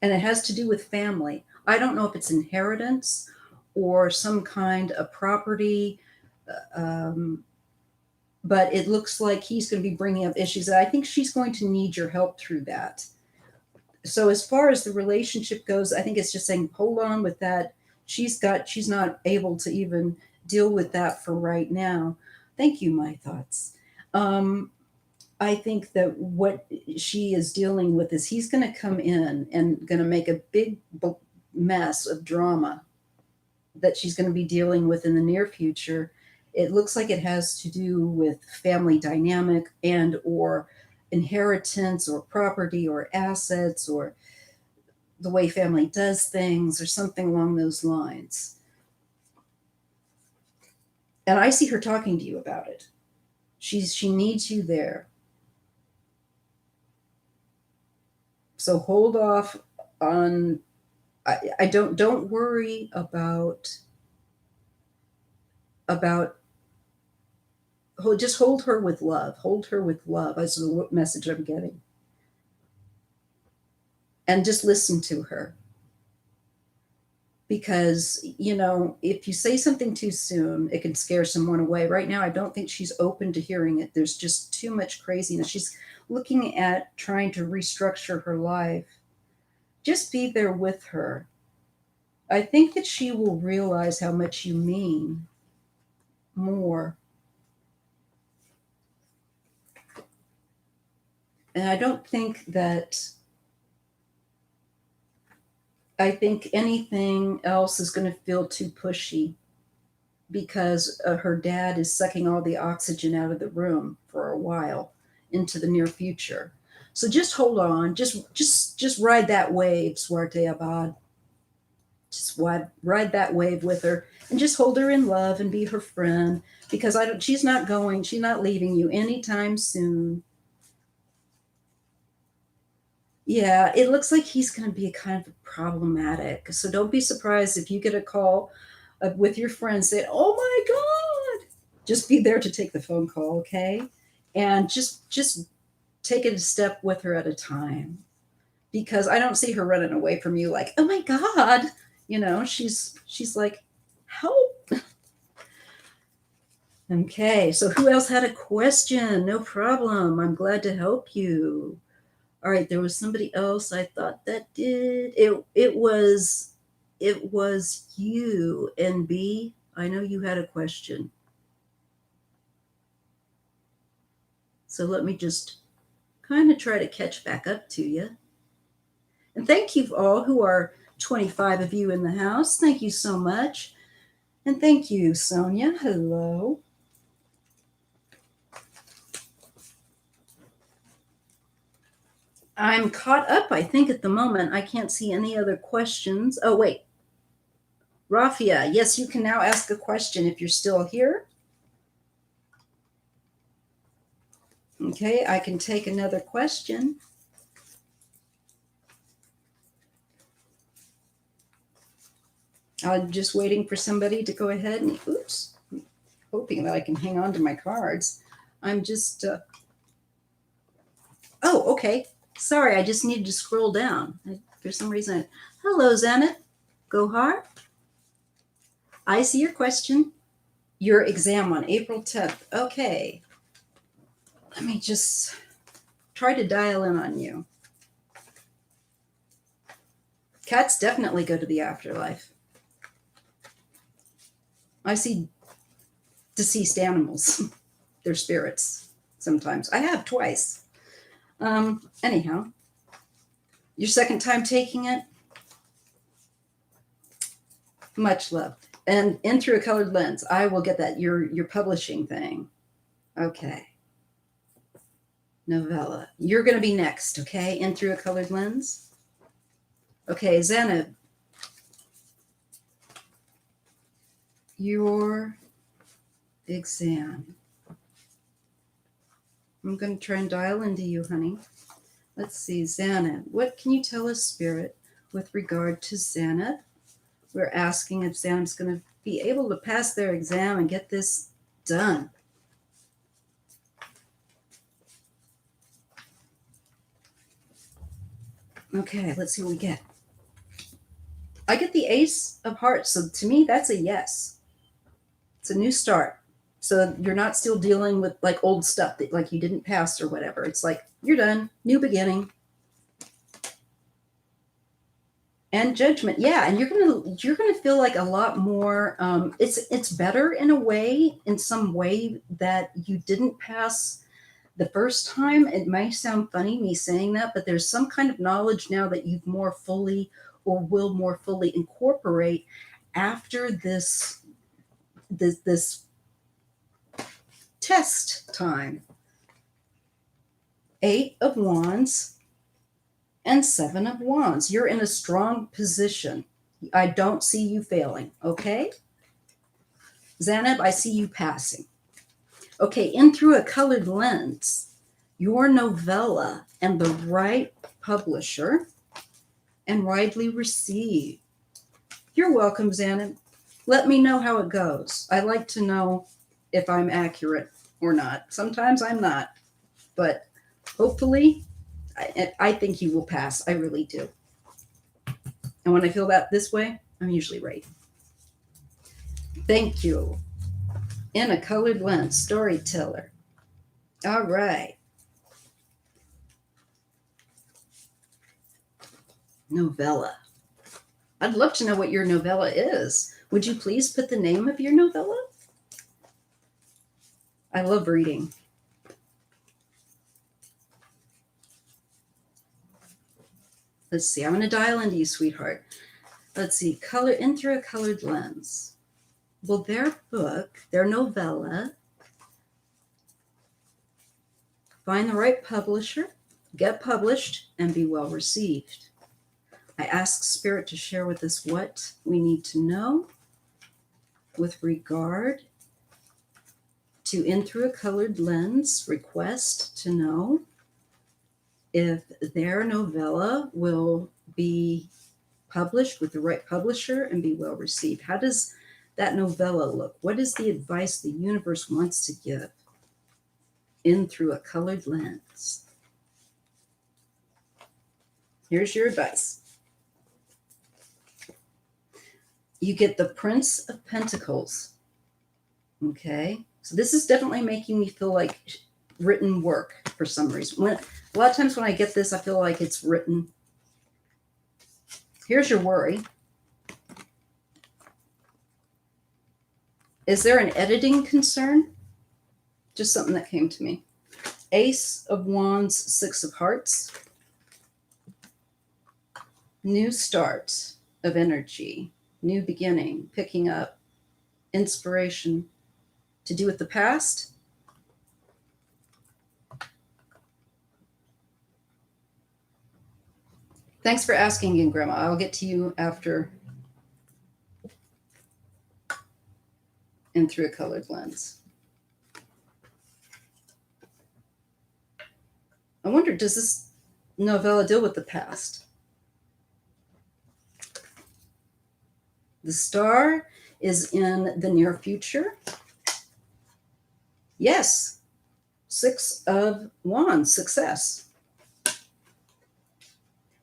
it has to do with family. I don't know if it's inheritance or some kind of property, um, but it looks like he's going to be bringing up issues that I think she's going to need your help through that. So as far as the relationship goes, I think it's just saying, hold on with that. She's not able to even deal with that for right now. Thank you, my thoughts. I think that what she is dealing with is, he's going to come in and going to make a big mess of drama that she's going to be dealing with in the near future. It looks like it has to do with family dynamic and or inheritance or property or assets, or the way family does things, or something along those lines. And I see her talking to you about it. She needs you there. So hold off on, I don't worry about just hold her with love. Hold her with love. That's the message I'm getting. And just listen to her. Because, if you say something too soon, it can scare someone away. Right now, I don't think she's open to hearing it. There's just too much craziness. She's looking at trying to restructure her life. Just be there with her. I think that she will realize how much you mean more. And I don't think that, I think anything else is going to feel too pushy because her dad is sucking all the oxygen out of the room for a while into the near future. So just hold on, just ride that wave, Swarte Abad. Just ride that wave with her, and just hold her in love and be her friend, because I don't. She's not leaving you anytime soon. Yeah, it looks like he's going to be kind of problematic. So don't be surprised if you get a call with your friend saying, "Oh my God!" Just be there to take the phone call, okay? And just take it a step with her at a time, because I don't see her running away from you like, "Oh my God!" She's like, "Help!" Okay, so who else had a question? No problem. I'm glad to help you. All right, there was somebody else I thought that did. It was you, NB. I know you had a question. So let me just kind of try to catch back up to you. And thank you all who are 25 of you in the house. Thank you so much. And thank you, Sonia. Hello. I'm caught up, I think, at the moment. I can't see any other questions. Oh, wait. Rafia, yes, you can now ask a question if you're still here. Okay, I can take another question. I'm just waiting for somebody to go ahead and, oops, hoping that I can hang on to my cards. I'm just, oh, okay. Sorry, I just needed to scroll down. For some reason, hello, Zanet. Gohar. I see your question. Your exam on April 10th. Okay. Let me just try to dial in on you. Cats definitely go to the afterlife. I see deceased animals. They're spirits sometimes. I have twice. Anyhow, your second time taking it, much love. And in through a colored lens, I will get that. Your publishing thing. Okay. Novella. You're going to be next, okay? In through a colored lens. Okay, Zenib. Your exam. I'm going to try and dial into you, honey. Let's see, Xanad. What can you tell us, Spirit, with regard to Xanad? We're asking if Xanad's going to be able to pass their exam and get this done. Okay, let's see what we get. I get the Ace of Hearts, so to me, that's a yes. It's a new start. So you're not still dealing with like old stuff that like you didn't pass or whatever. It's like you're done, new beginning. And Judgment, yeah, and you're gonna feel like a lot more. It's better in a way, in some way that you didn't pass the first time. It may sound funny me saying that, but there's some kind of knowledge now that you've more fully or will more fully incorporate after this test time. 8 of Wands and 7 of Wands. You're in a strong position. I don't see you failing, okay? Zanab, I see you passing. Okay, in through a colored lens, your novella and the right publisher and widely received. You're welcome, Zanab. Let me know how it goes. I like to know if I'm accurate or not. Sometimes I'm not, but hopefully I think you will pass. I really do. And when I feel that this way, I'm usually right. Thank you. In a colored lens, storyteller. All right. Novella. I'd love to know what your novella is. Would you please put the name of your novella? I love reading. Let's see. I'm going to dial into you, sweetheart. Let's see. Color in through a colored lens. Well, their book, their novella, find the right publisher, get published, and be well received. I ask Spirit to share with us what we need to know with regard to In Through a Colored Lens request to know if their novella will be published with the right publisher and be well received. How does that novella look? What is the advice the universe wants to give In Through a Colored Lens? Here's your advice. You get the Prince of Pentacles. Okay. So this is definitely making me feel like written work for some reason. A lot of times when I get this, I feel like it's written. Here's your worry. Is there an editing concern? Just something that came to me. Ace of Wands, Six of Hearts. New start of energy. New beginning, picking up, inspiration to do with the past. Thanks for asking again, Grandma. I'll get to you after In Through a Colored Lens. I wonder, does this novella deal with the past? The star is in the near future. Yes. Six of Wands, success.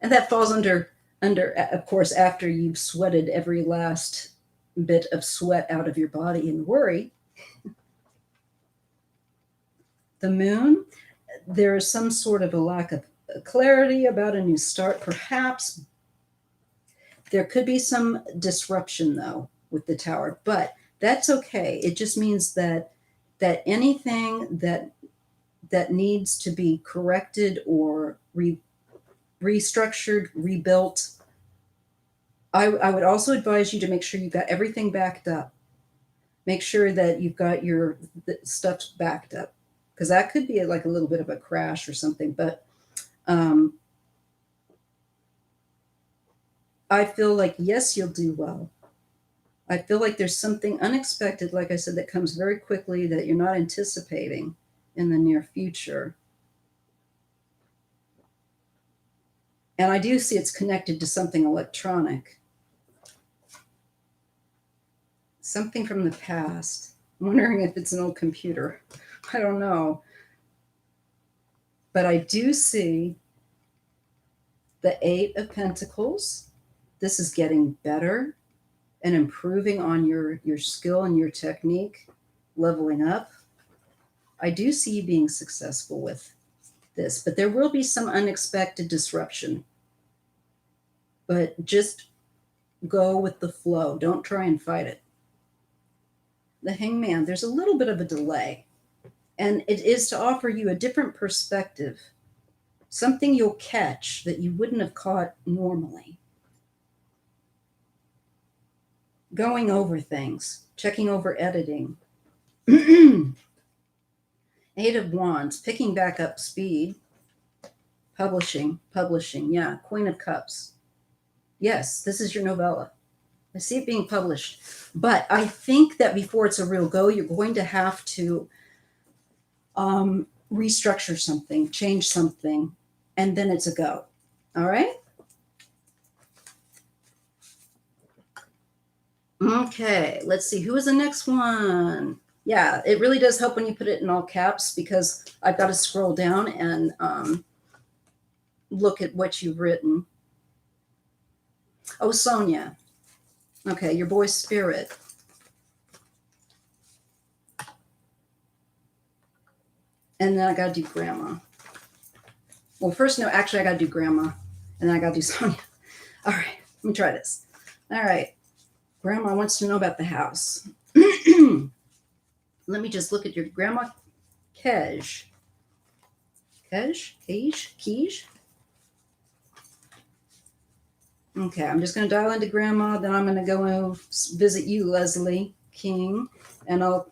And that falls under, of course, after you've sweated every last bit of sweat out of your body and worry. The moon, there is some sort of a lack of clarity about a new start, perhaps. There could be some disruption, though, with the tower, but that's okay. It just means that anything that needs to be corrected or restructured, rebuilt, I would also advise you to make sure you've got everything backed up. Make sure that you've got your stuff backed up, because that could be like a little bit of a crash or something. But I feel like, yes, you'll do well. I feel like there's something unexpected, like I said, that comes very quickly that you're not anticipating in the near future. And I do see it's connected to something electronic. Something from the past. I'm wondering if it's an old computer. I don't know. But I do see the Eight of Pentacles. This is getting better and improving on your skill and your technique, leveling up. I do see you being successful with this, but there will be some unexpected disruption. But just go with the flow. Don't try and fight it. The Hangman, there's a little bit of a delay, and it is to offer you a different perspective, something you'll catch that you wouldn't have caught normally. Going over things, checking over editing. Eight of Wands, picking back up speed. Publishing, yeah. Queen of Cups. Yes, this is your novella. I see it being published. But I think that before it's a real go, you're going to have to restructure something, change something, and then it's a go. All right? Okay, let's see. Who is the next one? Yeah, it really does help when you put it in all caps, because I've got to scroll down and look at what you've written. Oh, Sonia. Okay, your boy Spirit. And then I got to do Grandma. Well, first, no, actually, I got to do Grandma. And then I got to do Sonia. All right, let me try this. All right. Grandma wants to know about the house. Let me just look at your Grandma Kej. Kej? Okay, I'm just going to dial into Grandma. Then I'm going to go and visit you, Leslie King, and I'll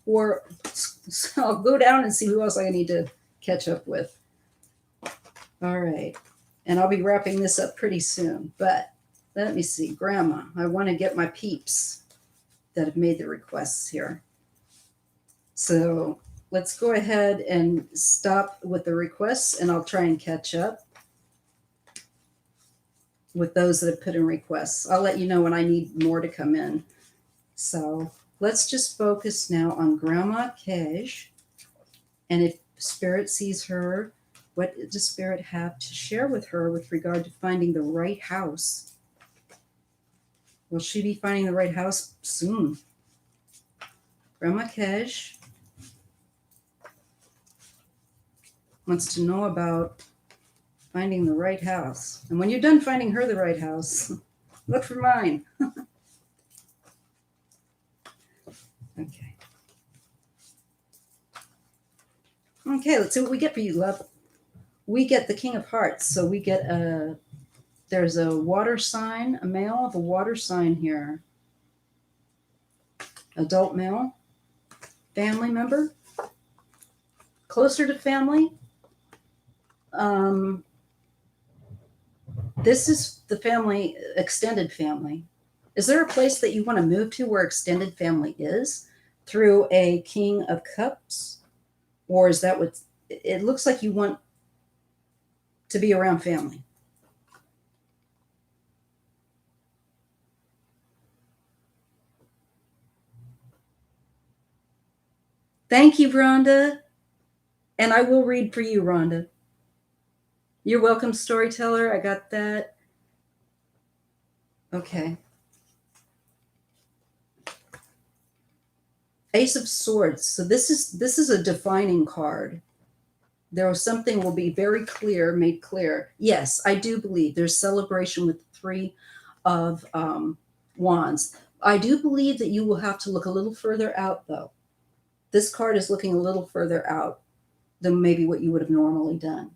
go down and see who else I need to catch up with. All right, and I'll be wrapping this up pretty soon. But let me see, Grandma. I want to get my peeps that have made the requests here. So let's go ahead and stop with the requests, and I'll try and catch up with those that have put in requests. I'll let you know when I need more to come in. So let's just focus now on Grandma Cash. And if Spirit sees her, what does Spirit have to share with her with regard to finding the right house? Will she be finding the right house soon? Grandma Cash wants to know about finding the right house. And when you're done finding her the right house, look for mine. Okay. Okay, let's see what we get for you, love. We get the King of Hearts. So we get there's a water sign, a male of a water sign here. Adult male, family member, closer to family. This is the family, extended family. Is there a place that you want to move to where extended family is through a King of Cups? Or is that what it looks like you want to be around family? Thank you, Rhonda. And I will read for you, Rhonda. You're welcome, storyteller. I got that. Okay. Ace of Swords. So this is a defining card. There was something will be very clear, made clear. Yes, I do believe there's celebration with the Three of Wands. I do believe that you will have to look a little further out, though. This card is looking a little further out than maybe what you would have normally done.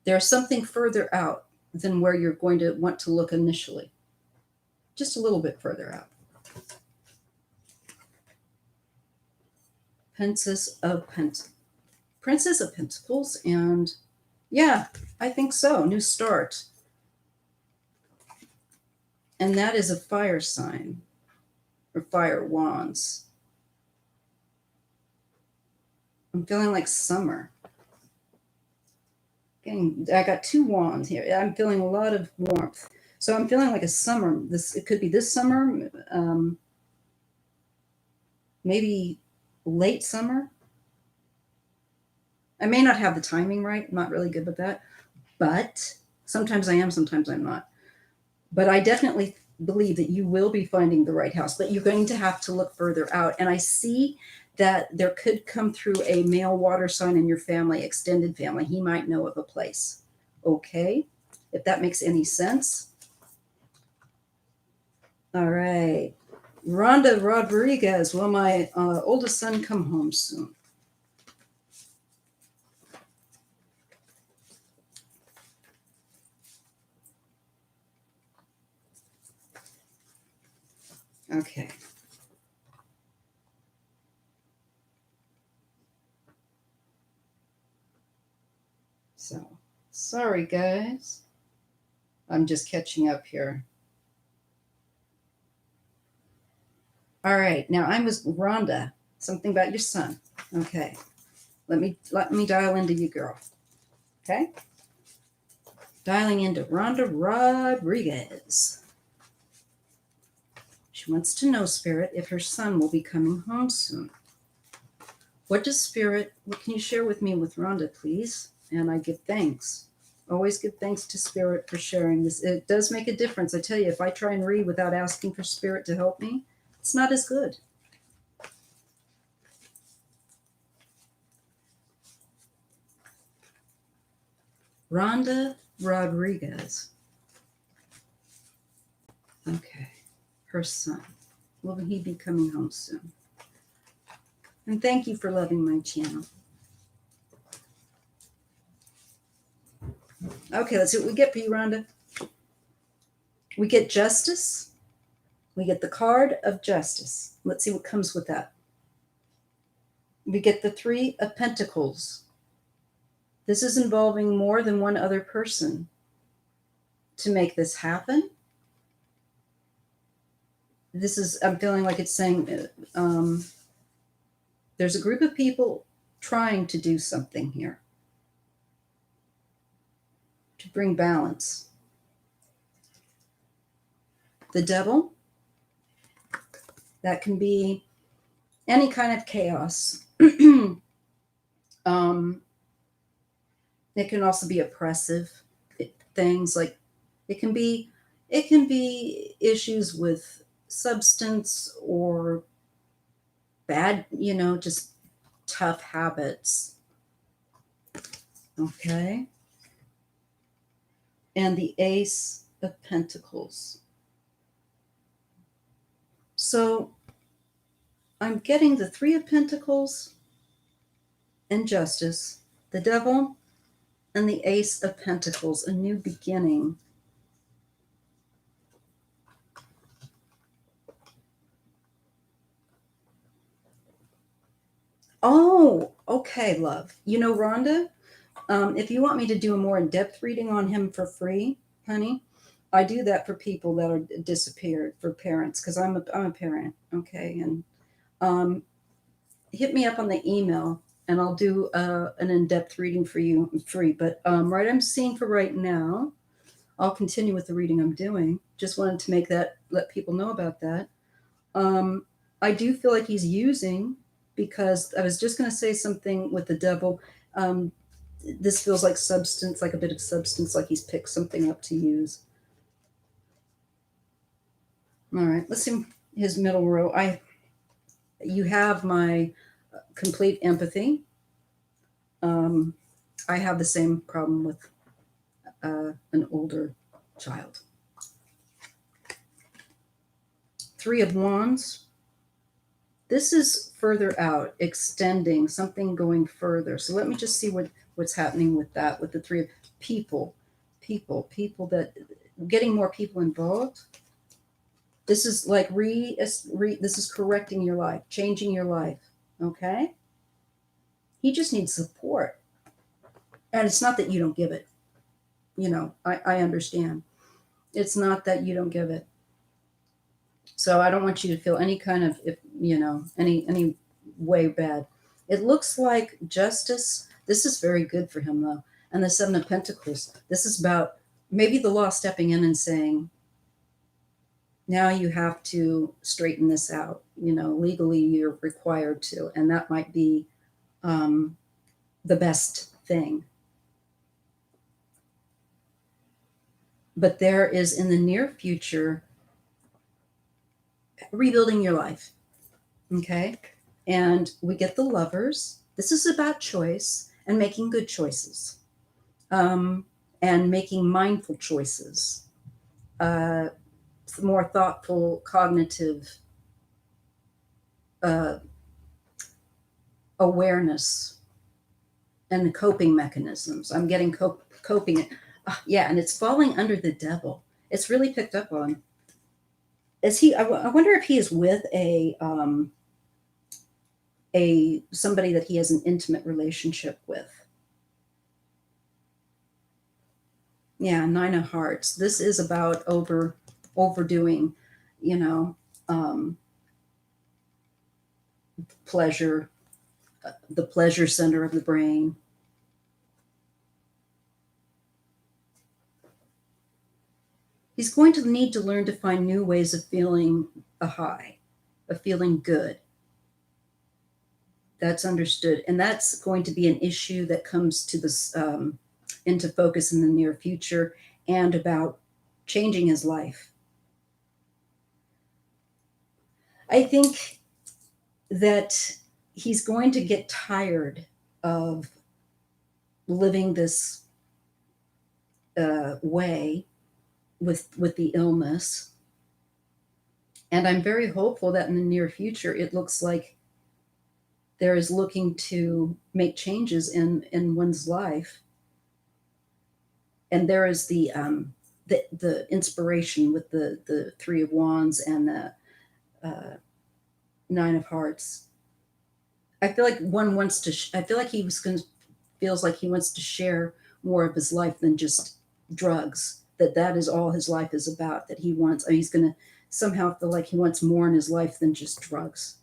There's something further out than where you're going to want to look initially. Just a little bit further out. Princess of Pentacles, and yeah, I think so. New start. And that is a fire sign, or fire wands. I'm feeling like summer. I got two wands here. I'm feeling a lot of warmth. So I'm feeling like a summer. It could be this summer, maybe late summer. I may not have the timing right. I'm not really good with that. But sometimes I am, sometimes I'm not. But I definitely believe that you will be finding the right house, but you're going to have to look further out. And I see that there could come through a male water sign in your family, extended family. He might know of a place. Okay, if that makes any sense. All right. Rhonda Rodriguez, will my oldest son come home soon? Okay. So, sorry, guys. I'm just catching up here. All right. Now I'm with Rhonda. Something about your son. Okay. Let me dial into you, girl. Okay. Dialing into Rhonda Rodriguez. She wants to know, Spirit, if her son will be coming home soon. What can you share with me with Rhonda, please? And I give thanks. Always give thanks to Spirit for sharing this. It does make a difference. I tell you, if I try and read without asking for Spirit to help me, it's not as good. Rhonda Rodriguez. Okay. Her son. Will he be coming home soon? And thank you for loving my channel. Okay, let's see what we get for you, Rhonda. We get justice. We get the card of justice. Let's see what comes with that. We get the Three of Pentacles. This is involving more than one other person to make this happen. I'm feeling like it's saying there's a group of people trying to do something here to bring balance. The Devil, that can be any kind of chaos. It can also be oppressive things, like it can be issues with substance or bad, just tough habits. Okay. And the Ace of Pentacles. So I'm getting the Three of Pentacles and Justice, the Devil, and the Ace of Pentacles, a new beginning. Oh, okay, love. Rhonda, if you want me to do a more in-depth reading on him for free, honey, I do that for people that are disappeared, for parents, because I'm a parent, okay? And hit me up on the email, and I'll do an in-depth reading for you free. But right, I'm seeing for right now, I'll continue with the reading I'm doing. Just wanted to let people know about that. I do feel like he's using, because I was just going to say something with the Devil. This feels like substance, like a bit of substance, like he's picked something up to use. All right, let's see his middle row. You have my complete empathy. I have the same problem with an older child. Three of Wands. This is further out, extending, something going further. So let me just see what's happening with that, with the Three of People that getting more people involved. This is like this is correcting your life, changing your life. Okay. He just needs support. And it's not that you don't give it. I understand. It's not that you don't give it. So I don't want you to feel any kind of, any way bad. It looks like justice. This is very good for him, though. And the Seven of Pentacles. This is about maybe the law stepping in and saying, now you have to straighten this out. Legally you're required to. And that might be the best thing. But there is, in the near future, rebuilding your life. Okay. And we get the Lovers. This is about choice and making good choices, and making mindful choices, more thoughtful, cognitive awareness, and the coping mechanisms. I'm getting coping. Yeah, and it's falling under the Devil. It's really picked up on. Is he? I wonder if he is with a somebody that he has an intimate relationship with. Yeah, Nine of Hearts. This is about overdoing, pleasure, the pleasure center of the brain. He's going to need to learn to find new ways of feeling a high, of feeling good. That's understood. And that's going to be an issue that comes to this into focus in the near future, and about changing his life. I think that he's going to get tired of living this way with the illness. And I'm very hopeful that in the near future, it looks like there is looking to make changes in one's life. And there is the the inspiration with the Three of Wands and the uh, Nine of Hearts. I feel like one wants to. I feel like he was going to feels like he wants to share more of his life than just drugs. That is all his life is about. That he wants. Or he's going to somehow feel like he wants more in his life than just drugs.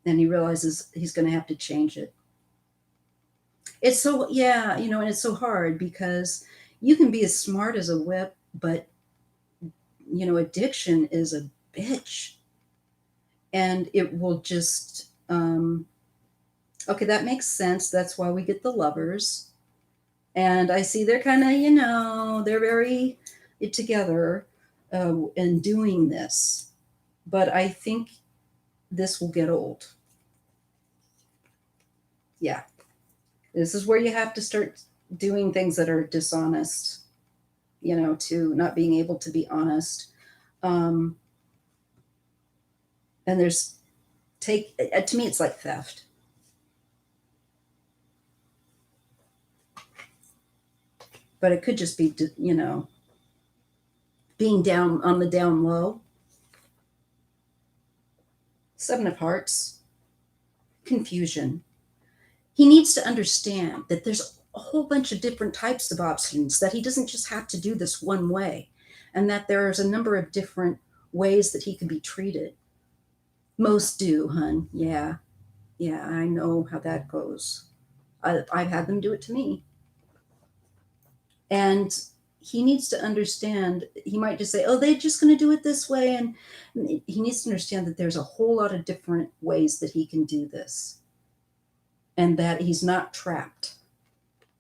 And he realizes he's going to have to change it. It's so yeah, and it's so hard because you can be as smart as a whip, but addiction is a bitch, and it will just okay, that makes sense. That's why we get the Lovers. And I see they're kind of, they're very together in doing this. But I think this will get old. Yeah. This is where you have to start doing things that are dishonest, to not being able to be honest. And there's to me, it's like theft. But it could just be, being down on the down low. Seven of Hearts, confusion. He needs to understand that there's a whole bunch of different types of options, that he doesn't just have to do this one way, and that there's a number of different ways that he can be treated. Most do, hun. Yeah. Yeah, I know how that goes. I've had them do it to me. And he needs to understand, he might just say, oh, they're just going to do it this way. And he needs to understand that there's a whole lot of different ways that he can do this, and that he's not trapped,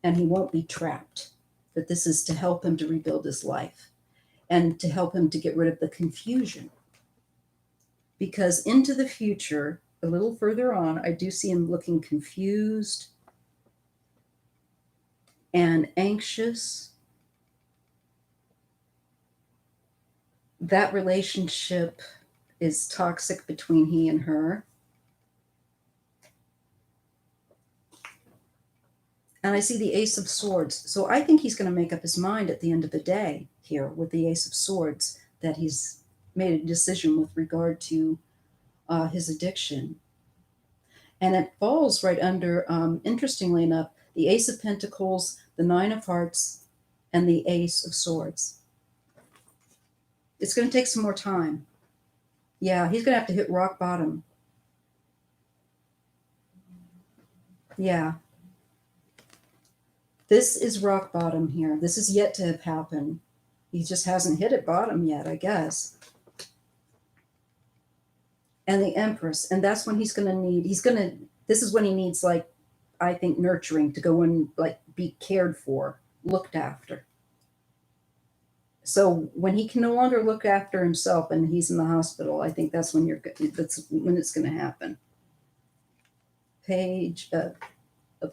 and he won't be trapped. That this is to help him to rebuild his life and to help him to get rid of the confusion. Because into the future, a little further on, I do see him looking confused and anxious. That relationship is toxic between he and her. And I see the Ace of Swords. So I think he's going to make up his mind at the end of the day here with the Ace of Swords that he's made a decision with regard to his addiction. And it falls right under, interestingly enough, the Ace of Pentacles, the Nine of Hearts, and the Ace of Swords. It's going to take some more time. Yeah, he's going to have to hit rock bottom. Yeah. This is rock bottom here. This is yet to have happened. He just hasn't hit it bottom yet, I guess. And the Empress. And that's when this is when he needs, like, I think, nurturing, to go and, like, be cared for, looked after. So when he can no longer look after himself and he's in the hospital, I think that's when it's going to happen. Page of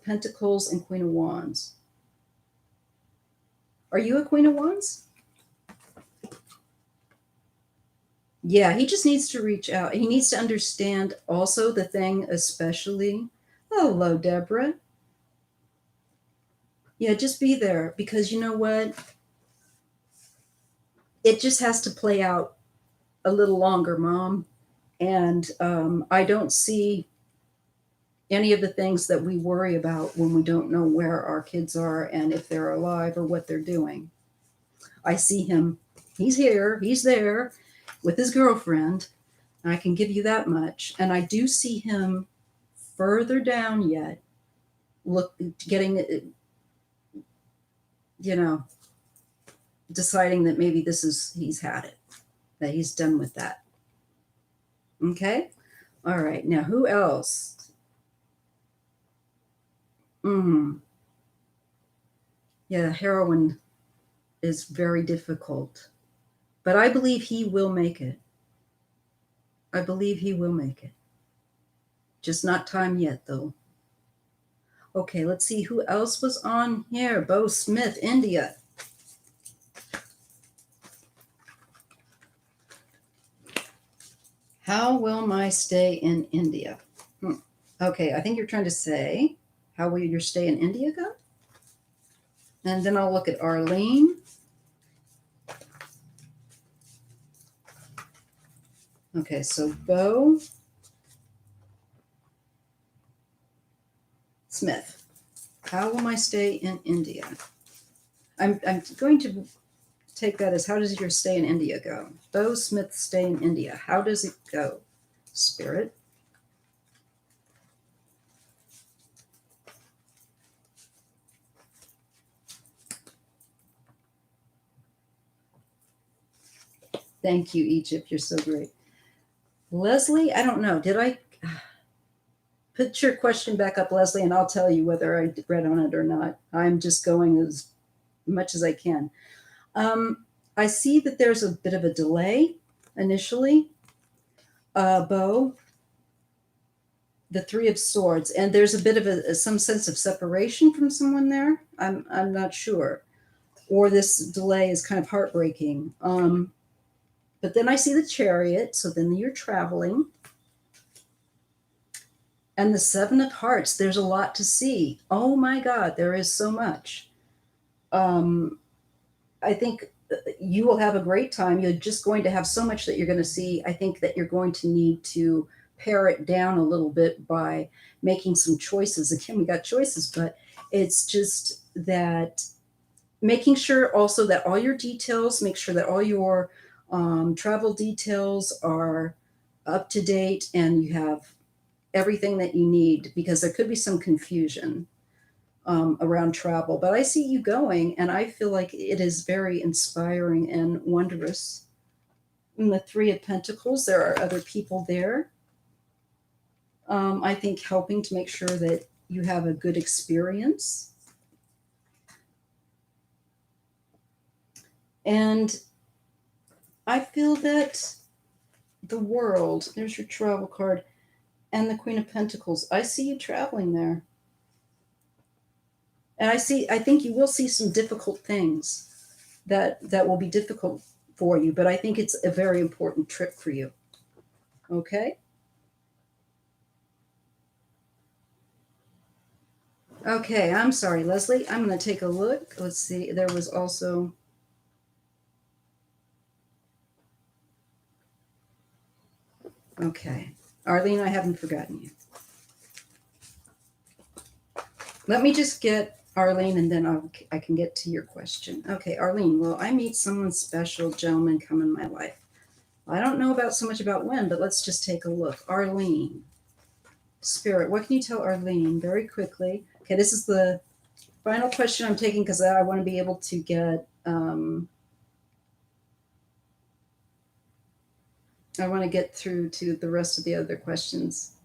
Pentacles and Queen of Wands. Are you a Queen of Wands? Yeah, he just needs to reach out. He needs to understand also the thing, especially. Hello, Deborah. Yeah, just be there, because you know what? It just has to play out a little longer, Mom. And I don't see any of the things that we worry about when we don't know where our kids are and if they're alive or what they're doing. I see him. He's here. He's there with his girlfriend. I can give you that much. And I do see him further down yet, deciding that maybe he's had it, that he's done with that. Okay? All right. Now, who else? Yeah, heroin is very difficult. But I believe he will make it. I believe he will make it. Just not time yet, though. Okay, let's see who else was on here. Bo Smith, India. How will my stay in India? Okay, I think you're trying to say, how will your stay in India go? And then I'll look at Arlene. Okay, so Bo Smith. How will my stay in India? I'm going to take that as, how does your stay in India go? Bo Smith's stay in India. How does it go? Spirit. Thank you, Egypt. You're so great. Leslie, I don't know. Did I put your question back up, Leslie, and I'll tell you whether I read on it or not. I'm just going as much as I can. I see that there's a bit of a delay initially. Bo, the Three of Swords, and there's a bit of some sense of separation from someone there. I'm not sure, or this delay is kind of heartbreaking. But then I see the Chariot, so then you're traveling, and the Seven of Hearts. There's a lot to see. Oh my God, there is so much. I think you will have a great time. You're just going to have so much that you're going to see. I think that you're going to need to pare it down a little bit by making some choices. Again, we got choices, but it's just that making sure also that all your details, make sure that all your travel details are up to date and you have everything that you need, because there could be some confusion around travel. But I see you going, and I feel like it is very inspiring and wondrous. In the Three of Pentacles, there are other people there. I think helping to make sure that you have a good experience. And I feel that the World, there's your travel card, and the Queen of Pentacles. I see you traveling there. And I think you will see some difficult things that will be difficult for you, but I think it's a very important trip for you. Okay? Okay, I'm sorry, Leslie. I'm going to take a look. Let's see. There was also. Okay. Arlene, I haven't forgotten you. Let me just get Arlene, and then I can get to your question. Okay, Arlene, will I meet someone special, gentleman, come in my life? I don't know about so much about when, but let's just take a look. Arlene, Spirit, what can you tell Arlene very quickly? Okay, this is the final question I'm taking because I want to be able to get. I want to get through to the rest of the other questions.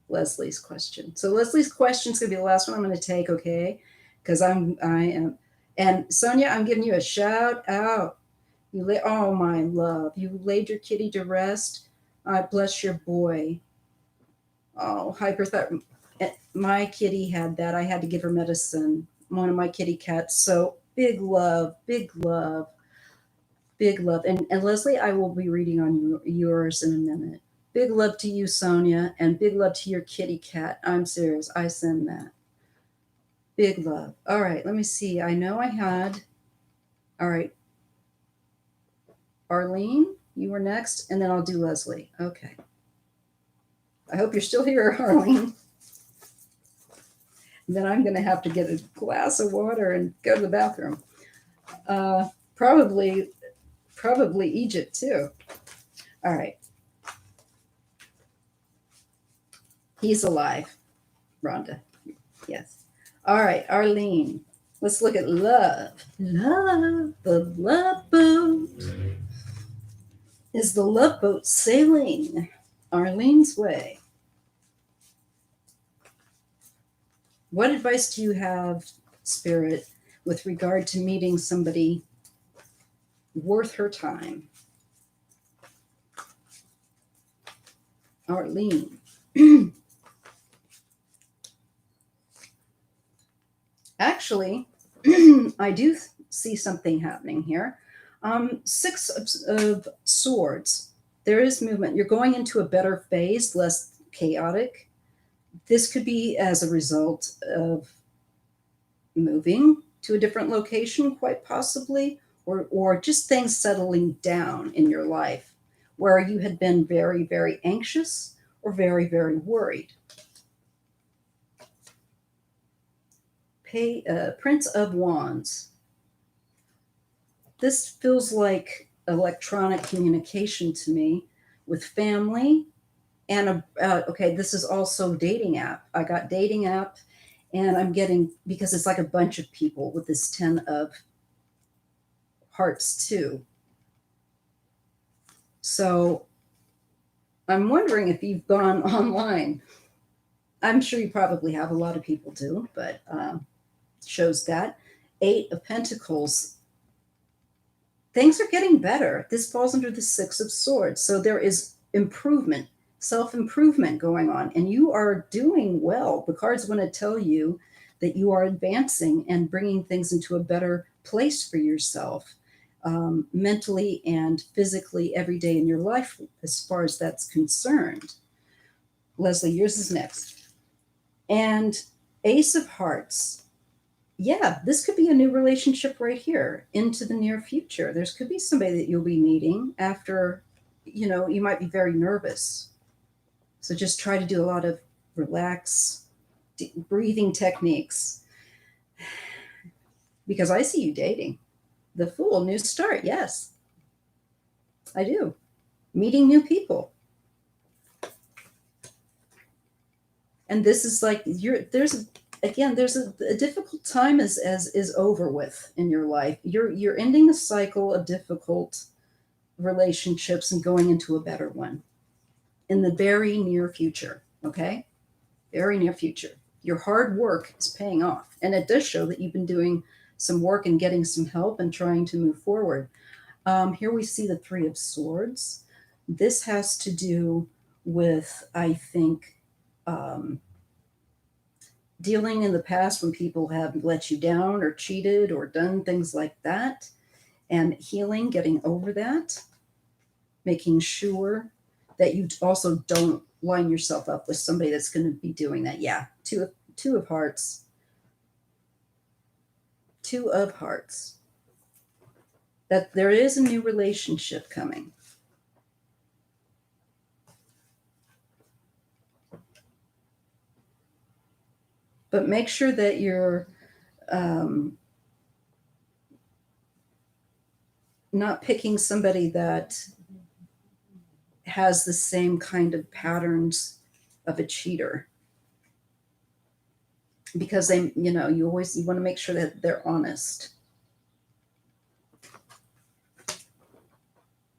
Leslie's question. So Leslie's question is going to be the last one I'm going to take, okay? Because I am, and Sonia, I'm giving you a shout out. Oh my love, you laid your kitty to rest. I bless your boy. Oh, hyperthyroid. My kitty had that. I had to give her medicine. One of my kitty cats. So big love, big love, big love. And Leslie, I will be reading on yours in a minute. Big love to you, Sonia, and big love to your kitty cat. I'm serious. I send that. Big love. All right, let me see. I know I had. All right. Arlene, you were next, and then I'll do Leslie. Okay. I hope you're still here, Arlene. Then I'm going to have to get a glass of water and go to the bathroom. Probably Egypt too. All right. He's alive, Rhonda. Yes. All right, Arlene. Let's look at love. Love, the love boat. Is the love boat sailing Arlene's way? What advice do you have, Spirit, with regard to meeting somebody worth her time? Arlene. Actually, I do see something happening here. Six of Swords. There is movement. You're going into a better phase, less chaotic. This could be as a result of moving to a different location, quite possibly, or just things settling down in your life, where you had been very, very anxious or very, very worried. Prince of Wands. This feels like electronic communication to me with family. And okay, this is also dating app. I got dating app, and I'm getting, because it's like a bunch of people with this 10 of hearts too. So I'm wondering if you've gone online. I'm sure you probably have. A lot of people do, but shows that 8 of Pentacles. Things are getting better. This falls under the 6 of Swords. So there is improvement, self-improvement going on, and you are doing well. The cards want to tell you that you are advancing and bringing things into a better place for yourself, mentally and physically every day in your life, as far as that's concerned. Leslie, yours is next. And Ace of Hearts. Yeah, this could be a new relationship right here into the near future. There's could be somebody that you'll be meeting after, you might be very nervous. So just try to do a lot of relax, breathing techniques. Because I see you dating. The Fool, new start. Yes, I do. Meeting new people. And this is like there's a difficult time is over with in your life. You're ending a cycle of difficult relationships and going into a better one in the very near future. Okay, very near future. Your hard work is paying off, and it does show that you've been doing some work and getting some help and trying to move forward. Here we see the 3 of Swords. This has to do with, I think, dealing in the past when people have let you down or cheated or done things like that, and healing, getting over that, making sure that you also don't line yourself up with somebody that's going to be doing that. Yeah, two of Hearts. 2 of Hearts. That there is a new relationship coming. But make sure that you're not picking somebody that has the same kind of patterns of a cheater. Because you want to make sure that they're honest.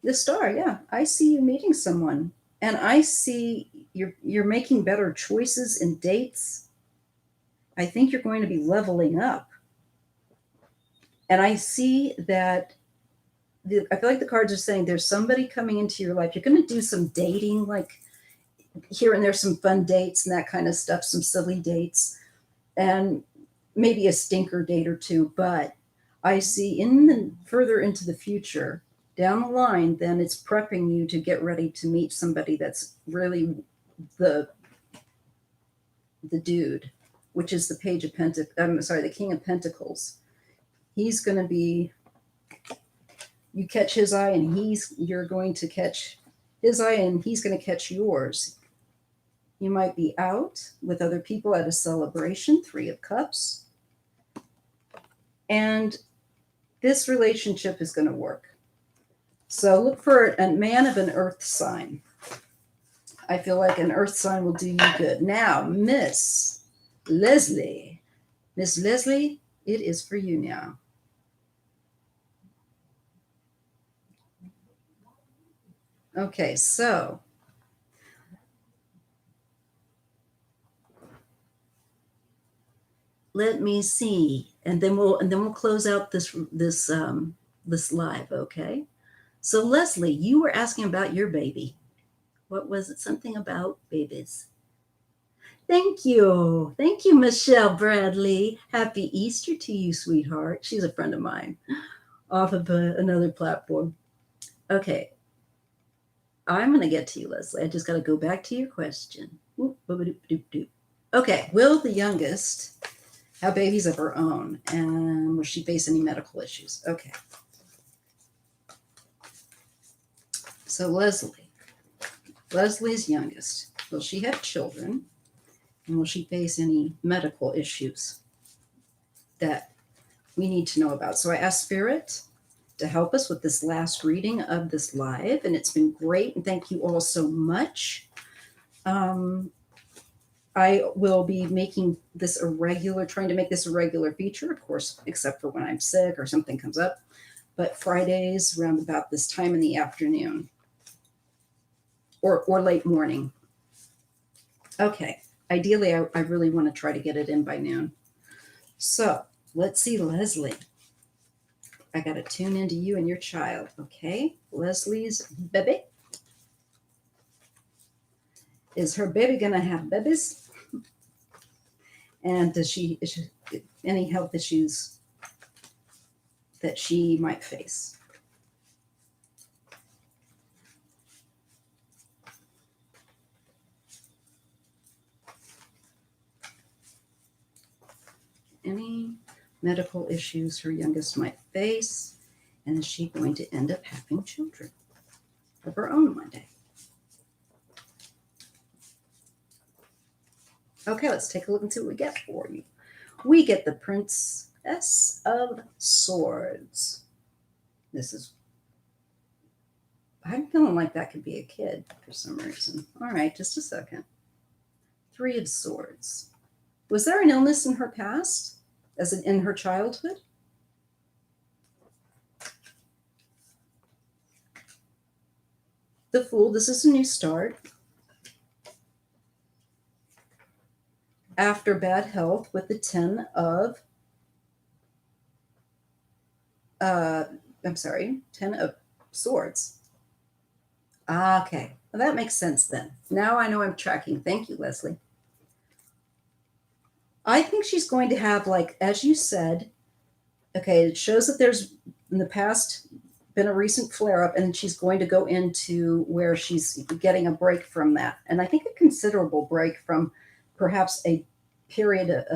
The Star, yeah. I see you meeting someone, and I see you're making better choices in dates. I think you're going to be leveling up. And I see that I feel like the cards are saying there's somebody coming into your life. You're going to do some dating, like here and there, some fun dates and that kind of stuff, some silly dates, and maybe a stinker date or two. But I see further into the future, down the line, then it's prepping you to get ready to meet somebody that's really the dude, which is the Page of Pentacles. I'm sorry, the King of Pentacles. He's going to be, you catch his eye, and you're going to catch his eye, and he's going to catch yours. You might be out with other people at a celebration, 3 of Cups. And this relationship is going to work. So look for a man of an earth sign. I feel like an earth sign will do you good. Now, Miss Leslie. Miss Leslie, it is for you now. Okay, so let me see, and then we'll close out this live. Okay, so Leslie, you were asking about your baby. What was it? Something about babies. Thank you, Michelle Bradley. Happy Easter to you, sweetheart. She's a friend of mine off of another platform. Okay, I'm going to get to you, Leslie. I just got to go back to your question. Okay, will the youngest have babies of her own, and will she face any medical issues? Okay. So Leslie's youngest. Will she have children? And will she face any medical issues that we need to know about? So I asked Spirit to help us with this last reading of this live, and it's been great. And thank you all so much. I will be making this trying to make this a regular feature, of course, except for when I'm sick or something comes up. But Fridays around about this time in the afternoon or late morning. Okay. Ideally, I really want to try to get it in by noon. So let's see, Leslie. I got to tune into you and your child. Okay. Leslie's baby. Is her baby going to have babies? And is she any health issues that she might face? Any medical issues her youngest might face? And is she going to end up having children of her own one day? Okay, let's take a look and see what we get for you. We get the Princess of Swords. I'm feeling like that could be a kid for some reason. All right, just a second. 3 of Swords. Was there an illness in her past, in her childhood? The Fool, this is a new start. After bad health with the 10 of Swords. Okay, well, that makes sense then. Now I know I'm tracking. Thank you, Leslie. I think she's going to have, like, as you said, okay, it shows that there's in the past been a recent flare up, and she's going to go into where she's getting a break from that. And I think a considerable break from perhaps a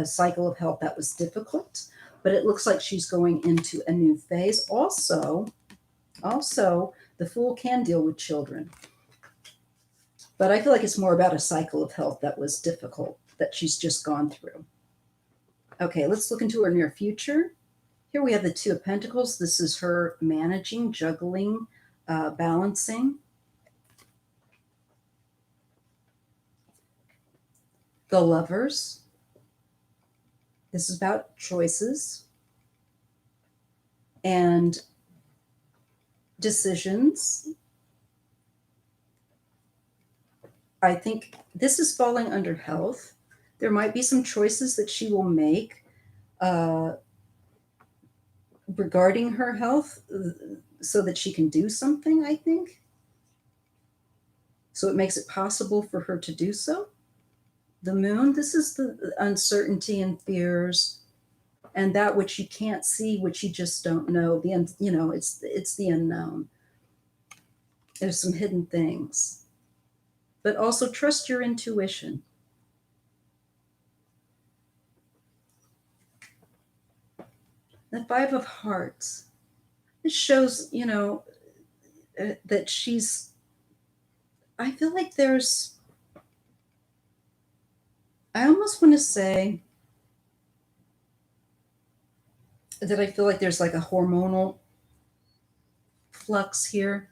cycle of health that was difficult, but it looks like she's going into a new phase. Also, the Fool can deal with children, but I feel like it's more about a cycle of health that was difficult that she's just gone through. Okay, let's look into her near future. Here we have the 2 of Pentacles. This is her managing, juggling, balancing. The Lovers. This is about choices and decisions. I think this is falling under health. There might be some choices that she will make regarding her health so that she can do something, I think. So it makes it possible for her to do so. The Moon, this is the uncertainty and fears and that which you can't see, which you just don't know. It's the unknown. There's some hidden things. But also trust your intuition. The 5 of Hearts. This shows, that I feel like I almost want to say that I feel like there's like a hormonal flux here,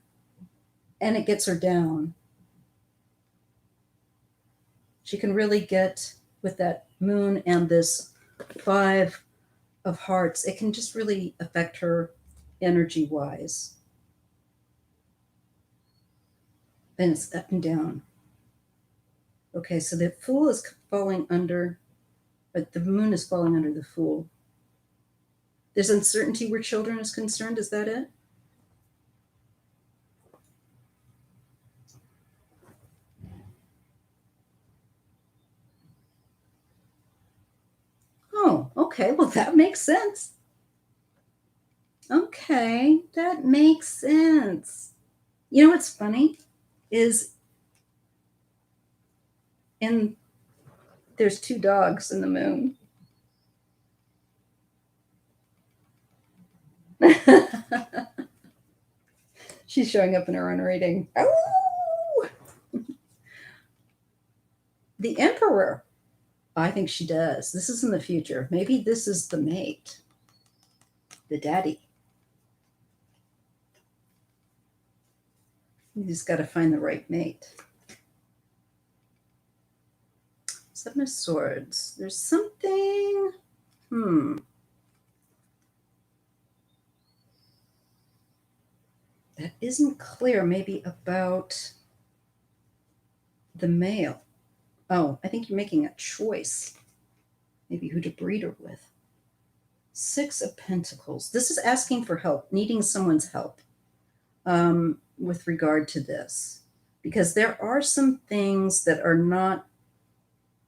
and it gets her down. She can really get with that Moon and this 5 of Hearts. It can just really affect her energy wise. And it's up and down. Okay, so the Fool is falling under, but the Moon is falling under the Fool. There's uncertainty where children is concerned. Is that it? Oh, okay. Well, that makes sense. Okay, that makes sense. You know what's funny is there's 2 dogs in the Moon. She's showing up in her own reading. Oh, the Emperor. I think she does. This is in the future. Maybe this is the mate, the daddy. You just got to find the right mate. Seven of Swords. There's something. That isn't clear. Maybe about the male. Oh, I think you're making a choice. Maybe who to breed her with. Six of Pentacles. This is asking for help, needing someone's help with regard to this. Because there are some things that are not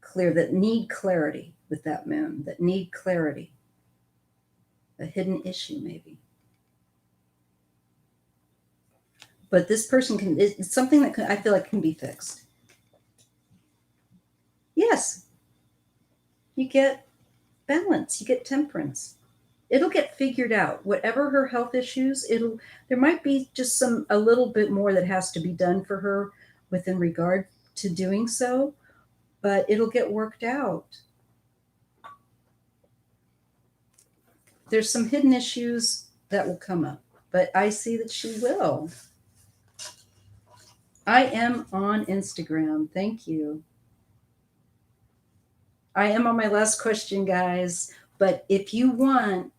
clear, that need clarity with that moon, that need clarity. A hidden issue, maybe. But this person can, it's something that I feel like can be fixed. Yes. You get balance, you get temperance. It'll get figured out. Whatever her health issues, there might be just a little bit more that has to be done for her within regard to doing so, but it'll get worked out. There's some hidden issues that will come up, but I see that she will. I am on Instagram. Thank you. I am on my last question, guys, but if you want,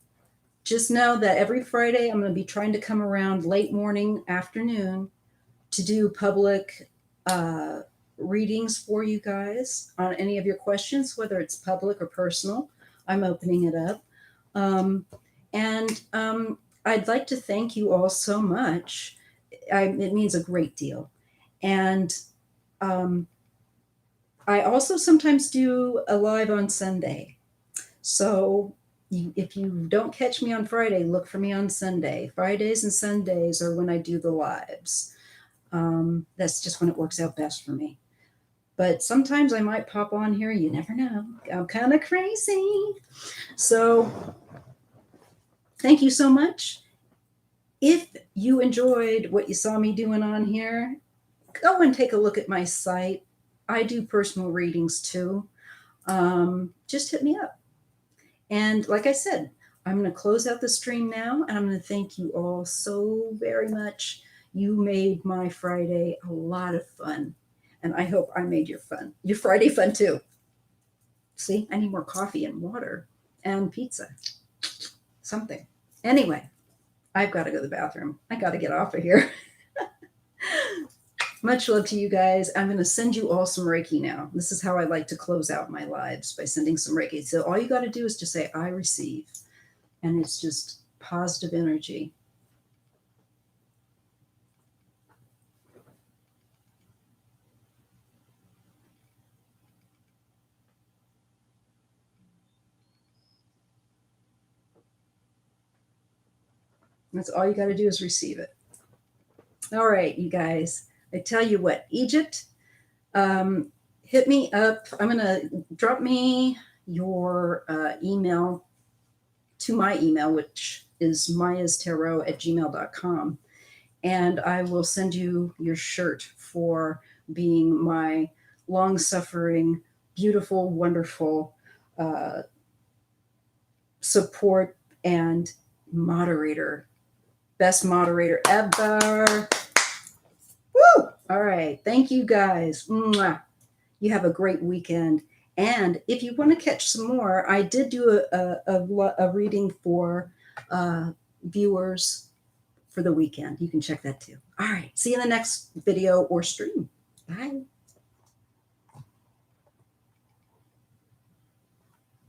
just know that every Friday I'm going to be trying to come around late morning, afternoon to do public readings for you guys on any of your questions, whether it's public or personal. I'm opening it up. I'd like to thank you all so much. It means a great deal. And I also sometimes do a live on Sunday. So if you don't catch me on Friday, look for me on Sunday. Fridays and Sundays are when I do the lives. That's just when it works out best for me. But sometimes I might pop on here. You never know. I'm kind of crazy. So thank you so much. If you enjoyed what you saw me doing on here, go and take a look at my site. I do personal readings too. Just hit me up. And like I said, I'm going to close out the stream now, and I'm going to thank you all so very much. You made my Friday a lot of fun, and I hope I made your Friday fun too. See, I need more coffee and water and pizza, something. Anyway, I've got to go to the bathroom. I got to get off of here. Much love to you guys. I'm going to send you all some Reiki now. This is how I like to close out my lives, by sending some Reiki. So all you got to do is just say, I receive. And it's just positive energy. That's all you got to do is receive it. All right, you guys. I tell you what, Egypt, hit me up. I'm going to drop me your email to my email, which is mayastarot@gmail.com. And I will send you your shirt for being my long-suffering, beautiful, wonderful support and moderator. Best moderator ever. Woo! All right. Thank you, guys. Mwah. You have a great weekend. And if you want to catch some more, I did do a reading for viewers for the weekend. You can check that too. All right. See you in the next video or stream. Bye.